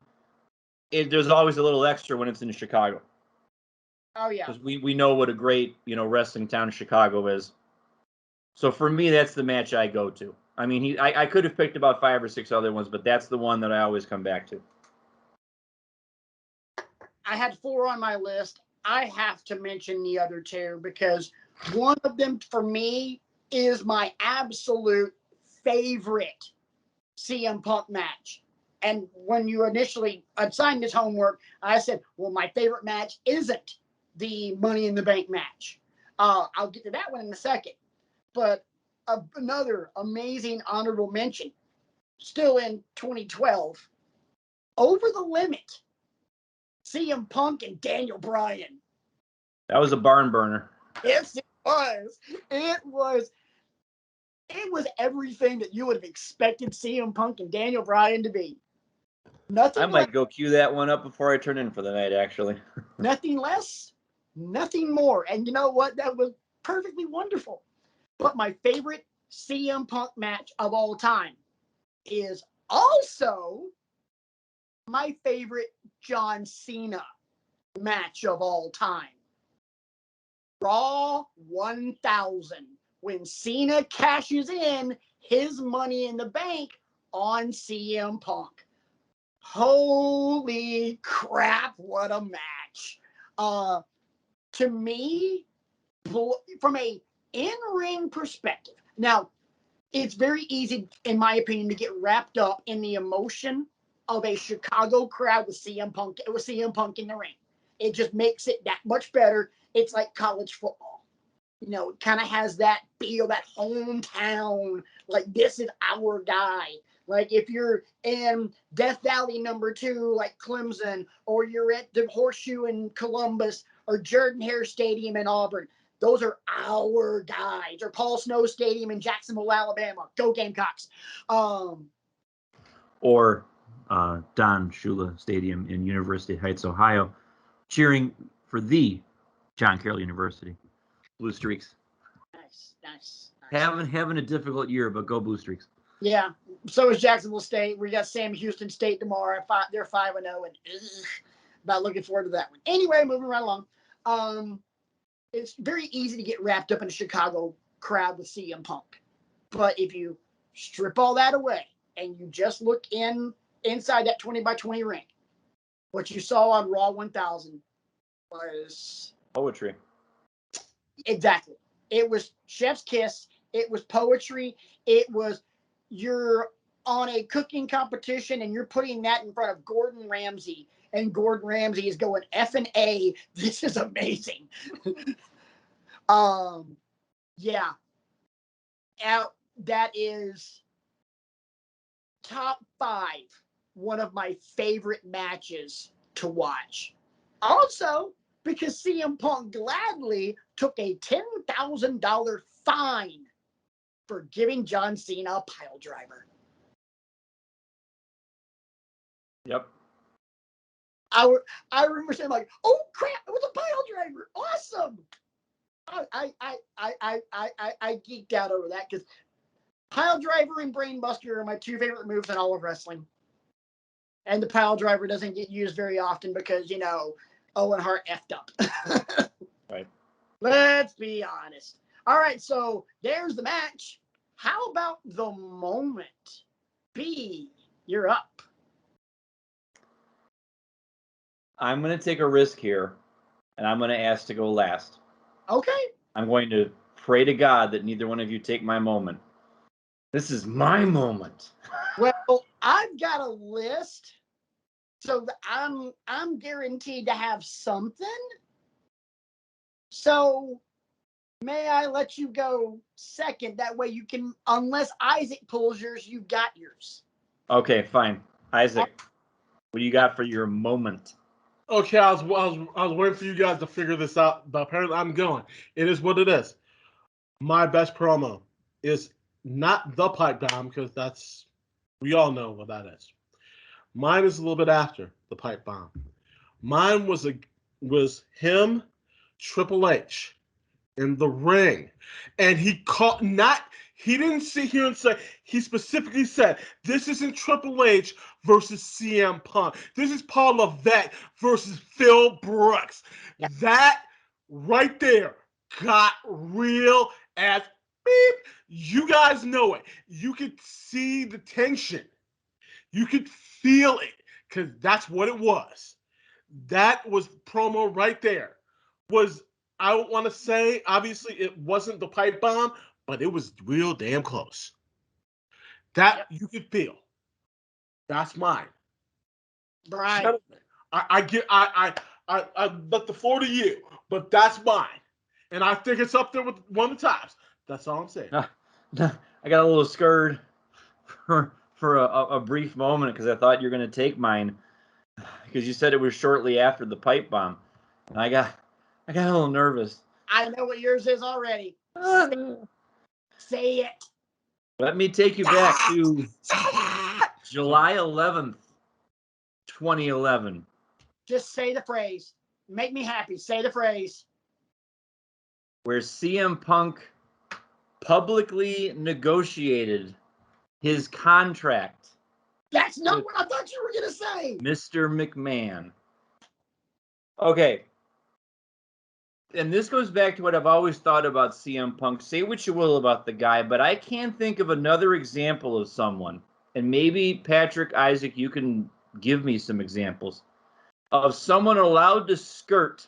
there's always a little extra when it's in Chicago. Oh, yeah. Because we know what a great, you know, wrestling town Chicago is. So for me, that's the match I go to. I mean, I could have picked about 5 or 6 other ones, but that's the one that I always come back to. I had 4 on my list. I have to mention the other 2 because one of them, for me, is my absolute favorite CM Punk match. And when you initially assigned this homework, I said, well, my favorite match isn't the Money in the Bank match. I'll get to that one in a second. But another amazing honorable mention, still in 2012, Over the Limit, CM Punk and Daniel Bryan. That was a barn burner. Yes, it was. It was everything that you would have expected CM Punk and Daniel Bryan to be. Nothing. I might go cue that one up before I turn in for the night, actually. Nothing less, nothing more. And you know what? That was perfectly wonderful. But my favorite CM Punk match of all time is also my favorite John Cena match of all time. Raw 1000, when Cena cashes in his Money in the Bank on CM Punk. Holy crap, what a match. To me, from a in-ring perspective, now, it's very easy, in my opinion, to get wrapped up in the emotion of a Chicago crowd with CM Punk in the ring. It just makes it that much better. It's like college football. You know, it kind of has that feel, that hometown, like this is our guy. Like if you're in Death Valley #2, like Clemson, or you're at the Horseshoe in Columbus, or Jordan-Hare Stadium in Auburn, those are our guys. Or Paul Snow Stadium in Jacksonville, Alabama. Go Gamecocks. Or Don Shula Stadium in University Heights, Ohio, cheering for the John Carroll University. Blue Streaks. Nice. Having a difficult year, but go Blue Streaks. Yeah. So is Jacksonville State. We got Sam Houston State tomorrow. They're 5-0, and not looking forward to that one. Anyway, moving right along. It's very easy to get wrapped up in a Chicago crowd with CM Punk. But if you strip all that away and you just look inside that 20 by 20 ring, what you saw on Raw 1000 was Poetry. Exactly. It was chef's kiss. It was poetry. It was you're on a cooking competition and you're putting that in front of Gordon Ramsay, and Gordon Ramsay is going F and A. This is amazing. Yeah. That is top 5. One of my favorite matches to watch. Also, because CM Punk gladly took a $10,000 fine for giving John Cena a pile driver. Yep. I remember saying like, "Oh crap! It was a pile driver! Awesome!" I geeked out over that because pile driver and brainbuster are my 2 favorite moves in all of wrestling. And the pile driver doesn't get used very often because, Owen Hart effed up. Right. Let's be honest. All right, so there's the match. How about the moment? B, you're up. I'm going to take a risk here, and I'm going to ask to go last. Okay. I'm going to pray to God that neither one of you take my moment. This is my moment. Well, I've got a list, so I'm guaranteed to have something. So may I let you go second? That way you can, unless Isaac pulls yours, you've got yours. Okay, fine. Isaac, what do you got for your moment? Okay, I was waiting for you guys to figure this out, but apparently I'm going. It is what it is. My best promo is not the pipe bomb, because we all know what that is. Mine is a little bit after the pipe bomb. Mine was him, Triple H, in the ring, and he didn't sit here and say, he specifically said, this isn't Triple H versus CM Punk. This is Paul Levesque versus Phil Brooks. Yeah. That right there got real as beep. You guys know it. You could see the tension. You could feel it, because that's what it was. That was promo right there. I don't want to say, obviously, it wasn't the pipe bomb, but it was real damn close. That you could feel. That's mine. Right. I let the floor to you, but that's mine. And I think it's up there with one of the tops. That's all I'm saying. I got a little scared for a brief moment because I thought you were going to take mine, because you said it was shortly after the pipe bomb, and I got a little nervous. I know what yours is already. Say it. Let me take you back to July 11th, 2011. Just say the phrase. Make me happy. Say the phrase. Where CM Punk publicly negotiated his contract. That's not what I thought you were going to say. Mr. McMahon. Okay. And this goes back to what I've always thought about CM Punk. Say what you will about the guy, but I can't think of another example of someone, and maybe Patrick, Isaac, you can give me some examples, of someone allowed to skirt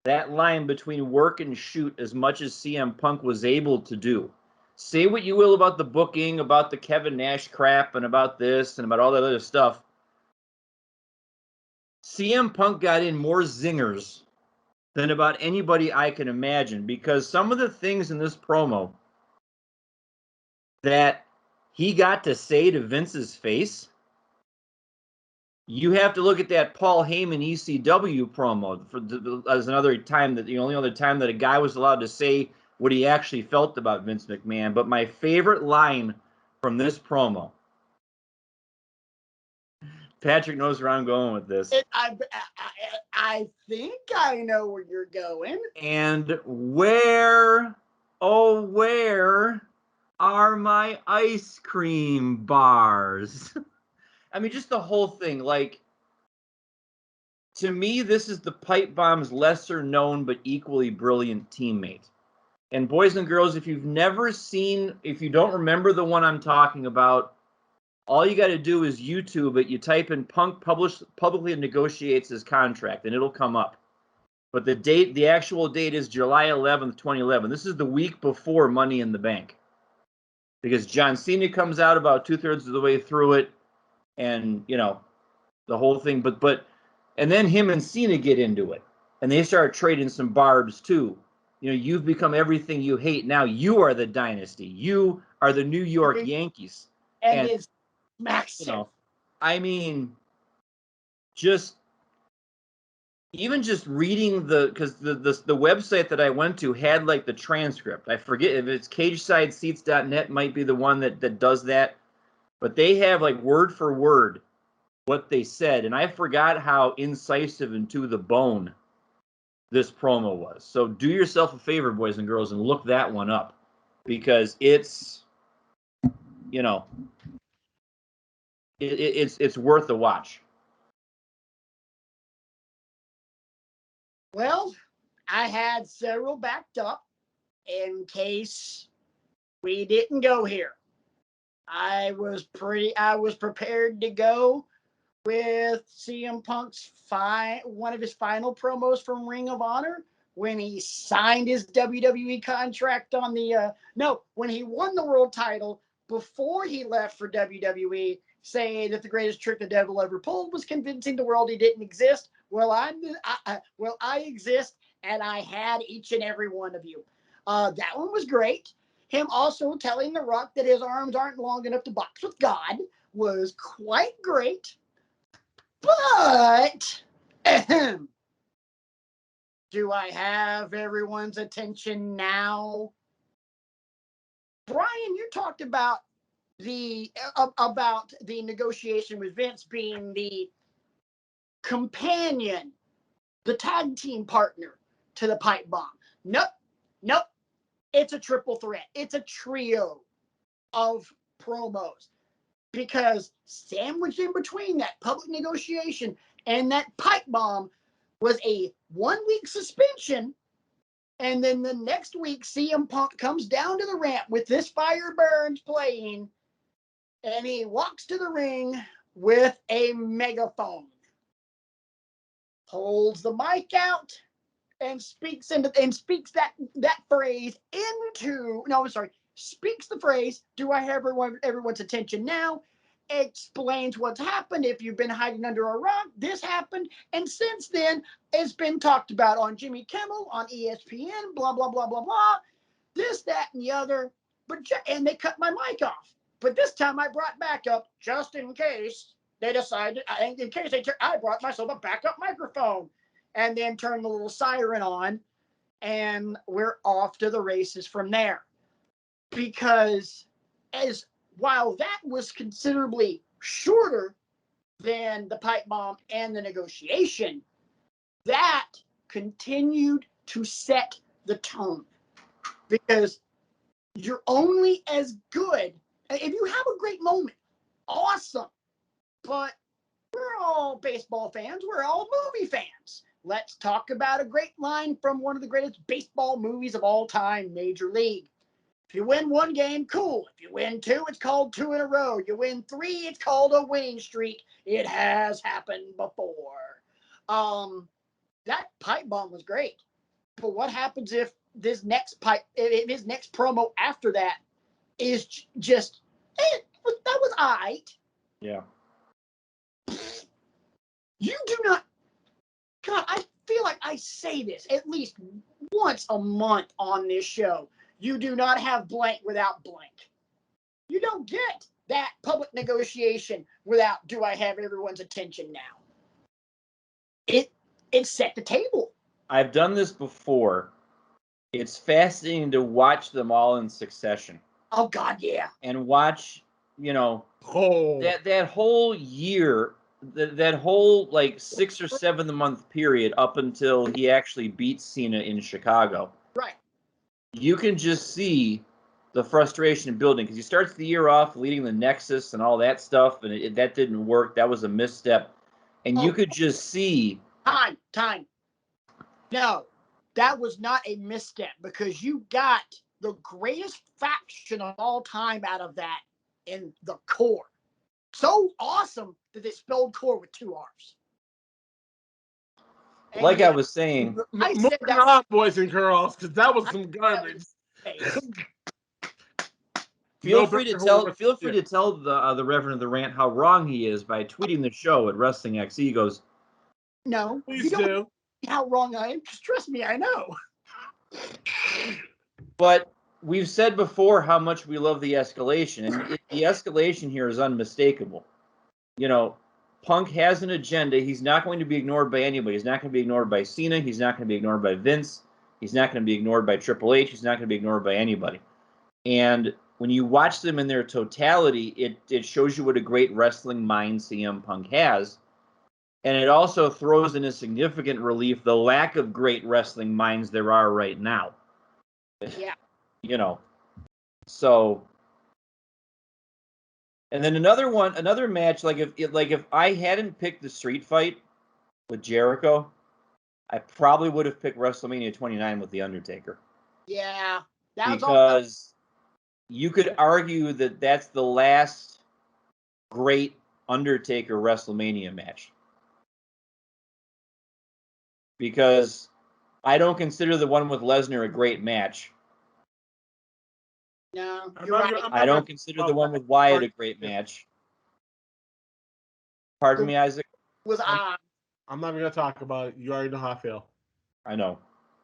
that line between work and shoot as much as CM Punk was able to do. Say what you will about the booking, about the Kevin Nash crap, and about this, and about all that other stuff. CM Punk got in more zingers than about anybody I can imagine, because some of the things in this promo that he got to say to Vince's face, you have to look at that Paul Heyman ECW promo as another time, that the only other time that a guy was allowed to say what he actually felt about Vince McMahon. But my favorite line from this promo, Patrick knows where I'm going with this. I think I know where you're going. And where, oh, where are my ice cream bars? I mean, just the whole thing. Like, to me, this is the Pipe Bomb's lesser known but equally brilliant teammate. And boys and girls, if you've never seen, if you don't remember the one I'm talking about, all you got to do is YouTube it. You type in Punk publicly negotiates his contract, and it'll come up. But the actual date is July 11th, 2011. This is the week before Money in the Bank. Because John Cena comes out about 2/3 of the way through it, and the whole thing. But and then him and Cena get into it, and they start trading some barbs too. You've become everything you hate. Now you are the dynasty. You are the New York Yankees. And it's massive. I mean, just reading because the website that I went to had like the transcript. I forget if it's CagesideSeats.net might be the one that does that, but they have like word for word what they said, and I forgot how incisive and to the bone this promo was. So do yourself a favor, boys and girls, and look that one up, because it's it's worth a watch. Well, I had several backed up in case we didn't go here. I was prepared to go with CM Punk's one of his final promos from Ring of Honor when he signed his WWE contract on when he won the world title before he left for WWE, saying that the greatest trick the devil ever pulled was convincing the world he didn't exist. Well, I exist, and I had each and every one of you. That one was great. Him also telling The Rock that his arms aren't long enough to box with God was quite great. But do I have everyone's attention now? Brian, you talked about the negotiation with Vince being the companion, the tag team partner to the Pipe Bomb. Nope. It's a triple threat. It's a trio of promos, because sandwiched in between that public negotiation and that Pipe Bomb was a 1-week suspension. And then the next week, CM Punk comes down to the ramp with This Fire Burns playing, and he walks to the ring with a megaphone, holds the mic out, and speaks that phrase speaks the phrase, do I have everyone's attention now? Explains what's happened. If you've been hiding under a rock, this happened. And since then, it's been talked about on Jimmy Kimmel, on ESPN, blah, blah, blah, blah, blah. This, that, and the other. And they cut my mic off. But this time I brought backup just in case they decided, I brought myself a backup microphone, and then turned the little siren on, and we're off to the races from there. Because while that was considerably shorter than the Pipe Bomb and the negotiation, that continued to set the tone. Because you're only as good if you have a great moment. Awesome. But we're all baseball fans. We're all movie fans. Let's talk about a great line from one of the greatest baseball movies of all time, Major League. If you win one game, cool. If you win 2, it's called 2 in a row. You win 3, it's called a winning streak. It has happened before. That Pipe Bomb was great. But what happens if his next promo after that is just, that was aight. Yeah. You do not, God, I feel like I say this at least once a month on this show. You do not have blank without blank. You don't get that public negotiation without, do I have everyone's attention now? It set the table. I've done this before. It's fascinating to watch them all in succession. Oh, God, yeah. And watch, that whole year, that whole like 6 or 7 month period up until he actually beats Cena in Chicago. Right. You can just see the frustration building, because he starts the year off leading the Nexus and all that stuff, and that didn't work. That was a misstep. And you could just see. Time. No, that was not a misstep, because you got the greatest faction of all time out of that in the Core. So awesome that they spelled Core with 2 R's. And Like I yet, was saying, I said Moving that- on, boys and girls, because that was some garbage. face. feel No free to Bret tell Hart. the Reverend of the Rant how wrong he is by tweeting the show at Wrestling XE. He goes, No, Please you don't do. know how wrong I am, because trust me, I know. but we've said before how much we love the escalation, and the escalation here is unmistakable. You know, Punk has an agenda. He's not going to be ignored by anybody. He's not going to be ignored by Cena. He's not going to be ignored by Vince. He's not going to be ignored by Triple H. He's not going to be ignored by anybody. And when you watch them in their totality, it shows you what a great wrestling mind CM Punk has. And it also throws in a significant relief the lack of great wrestling minds there are right now. Yeah. You know, so. And then another match, like if I hadn't picked the street fight with Jericho, I probably would have picked WrestleMania 29 with The Undertaker. Yeah. That was all. Because you could argue that that's the last great Undertaker WrestleMania match. Because I don't consider the one with Lesnar a great match. No, I'm you're not right. gonna- I'm I not don't gonna- consider the one with Wyatt a great match. Pardon me, Isaac? Was I'm not even gonna talk about it. You already know how I feel. I know.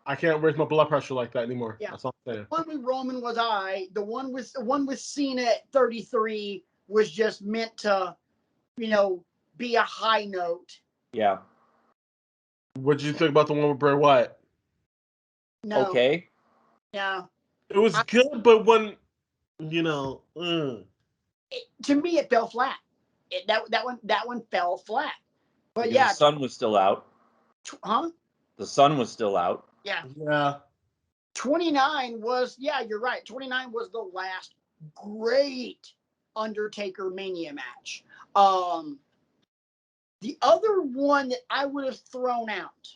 I can't raise my blood pressure like that anymore. Yeah. That's all I'm saying. the one with Roman was the one with Cena at 33 was just meant to, be a high note. Yeah. What did you think about the one with Bray Wyatt? No. Okay. Yeah. It was good, but when To me, it fell flat. That one fell flat. But Because yeah, the sun was still out. huh? The sun was still out. Yeah. yeah. 29 was, you're right. 29 was the last great Undertaker Mania match. The other one that I would have thrown out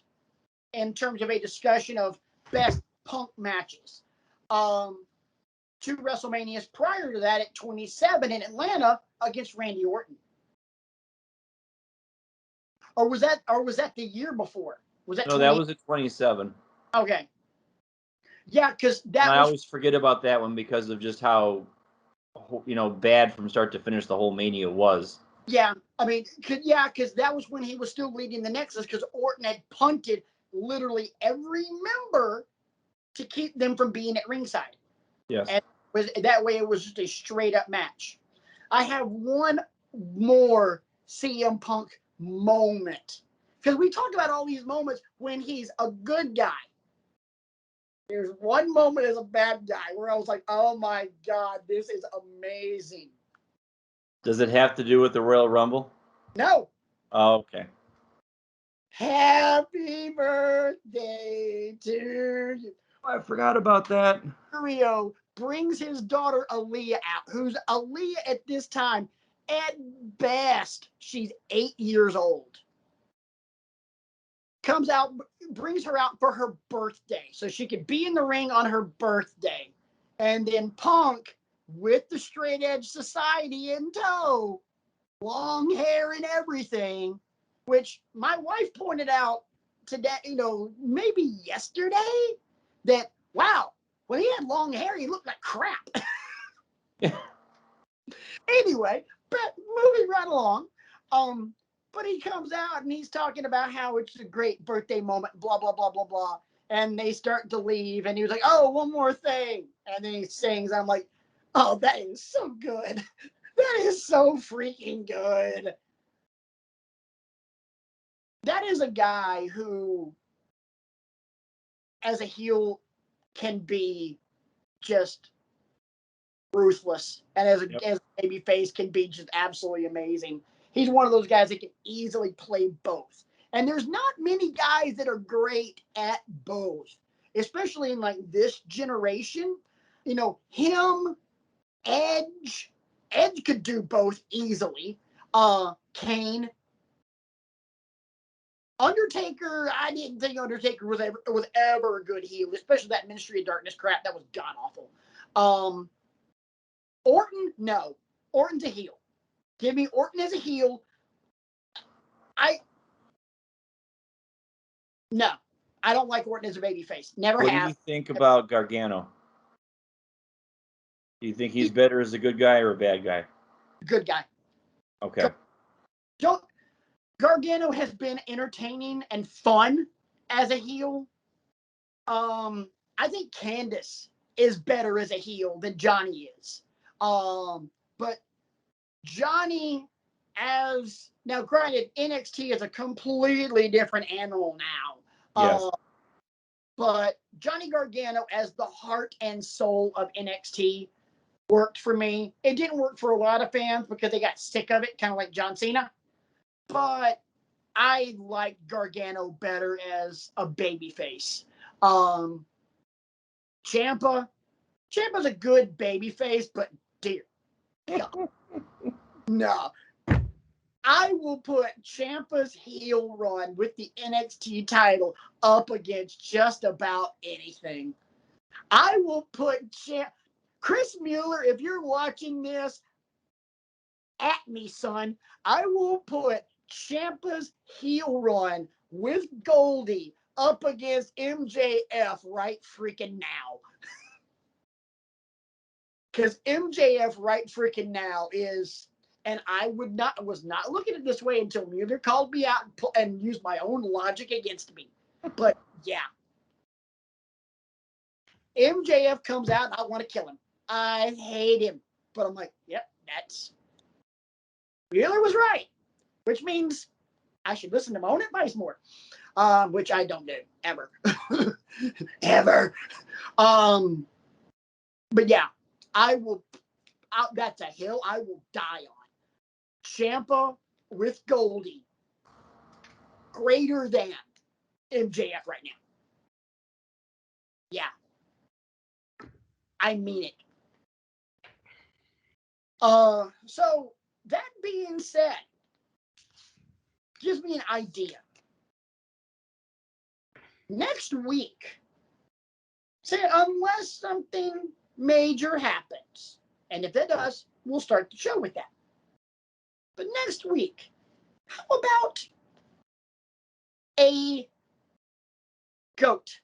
in terms of a discussion of best Punk matches, 2 WrestleManias prior to that at 27 in Atlanta against Randy Orton. Or was that the year before? Was that No, that was at 27. Okay. Yeah, because I always forget about that one because of just how, bad from start to finish the whole Mania was. Yeah, I mean, because that was when he was still leading the Nexus, because Orton had punted literally every member to keep them from being at ringside. Yes. And that way it was just a straight up match. I have one more CM Punk moment, because we talked about all these moments when he's a good guy. There's one moment as a bad guy where I was like, oh my God, this is amazing. Does it have to do with the Royal Rumble? No. Oh, okay. Happy birthday to you. I forgot about that. Rio brings his daughter Aaliyah out, who's Aaliyah at this time, at best, she's 8 years old. Comes out, brings her out for her birthday so she could be in the ring on her birthday. And then Punk, with the Straight Edge Society in tow, long hair and everything, which my wife pointed out today, maybe yesterday, that, wow, when he had long hair, he looked like crap. Anyway, but moving right along, but he comes out and he's talking about how it's a great birthday moment, blah, blah, blah, blah, blah. And they start to leave, and he was like, oh, one more thing. And then he sings, I'm like, oh, that is so good. That is so freaking good. That is a guy who, as a heel, can be just ruthless, and as a baby face can be just absolutely amazing. He's one of those guys that can easily play both. And there's not many guys that are great at both, especially in like this generation. Him, Edge could do both easily. Kane. Undertaker, I didn't think Undertaker was ever a good heel, especially that Ministry of Darkness crap. That was god awful. Orton, no. Orton's a heel. Give me Orton as a heel. No, I don't like Orton as a babyface. Never What do have. you think about Gargano? Do you think he's better as a good guy or a bad guy? Good guy. Okay. Gargano has been entertaining and fun as a heel. I think Candice is better as a heel than Johnny is. But Johnny now granted, NXT is a completely different animal now. Yes. But Johnny Gargano as the heart and soul of NXT worked for me. It didn't work for a lot of fans because they got sick of it, kind of like John Cena. But I like Gargano better as a babyface. Ciampa's a good babyface, but dear God, no. I will put Ciampa's heel run with the NXT title up against just about anything. I will put Chris Mueller, if you're watching this, at me, son. I will put Ciampa's heel run with Goldie up against MJF right freaking now. Because MJF right freaking now is, and I was not looking at it this way until Mueller called me out and used my own logic against me. But yeah. MJF comes out and I want to kill him. I hate him. But I'm like, yep, Mueller was right. Which means I should listen to my own advice more. Which I don't do, ever. Ever. But yeah, that's a hill I will die on. Ciampa with Goldie. Greater than MJF right now. Yeah. I mean it. So that being said, gives me an idea. Next week, say unless something major happens, and if it does, we'll start the show with that. But next week, how about a GOAT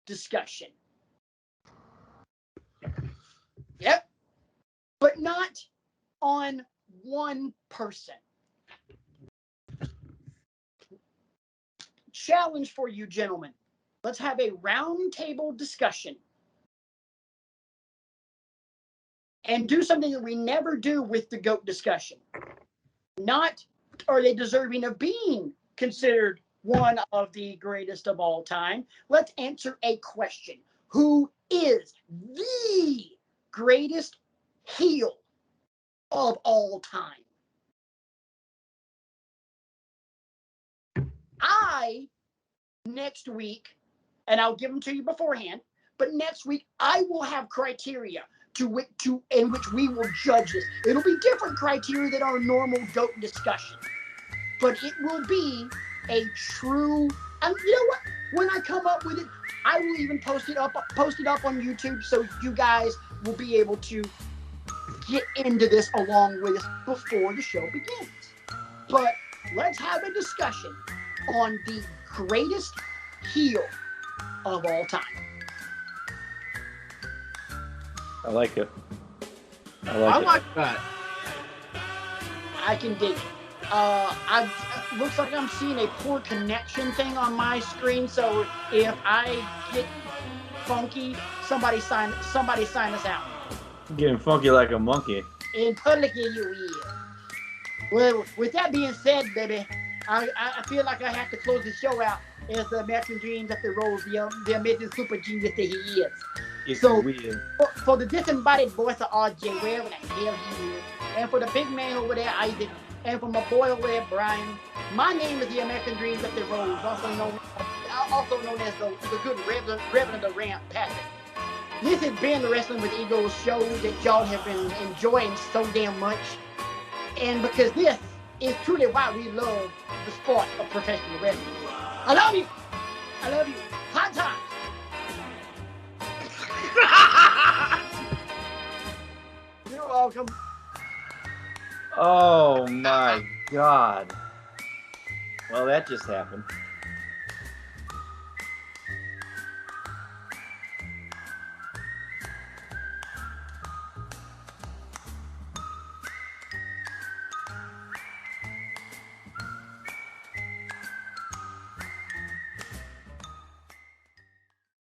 discussion? Yep. But not on one person. Challenge for you, gentlemen. Let's have a roundtable discussion. And do something that we never do with the GOAT discussion. Not are they deserving of being considered one of the greatest of all time. Let's answer a question. Who is the greatest heel of all time? Next week, and I'll give them to you beforehand, but next week I will have criteria in which we will judge this. It'll be different criteria than our normal GOAT discussion, but it will be a true, and you know what? When I come up with it, I will even post it up on YouTube so you guys will be able to get into this along with us before the show begins. But let's have a discussion on the greatest heel of all time. I like it. I like that. I can dig it. Looks like I'm seeing a poor connection thing on my screen, so if I get funky, somebody sign us out. Getting funky like a monkey. In public, you will. Well, with that being said, baby, I feel like I have to close the show out as the American Dream that the role, the amazing super genius that he is. It's so, weird. For the disembodied voice of RJ, wherever the hell he is, and for the big man over there, Isaac, and for my boy over there, Brian, my name is the American Dream that the Rose, also known as the good Reverend of Ramp Patrick. This has been the Wrestling with Egos show that y'all have been enjoying so damn much. And because this is truly why we love the sport of professional wrestling. I love you. I love you. Hot times. You're welcome. Oh my God. Well, that just happened.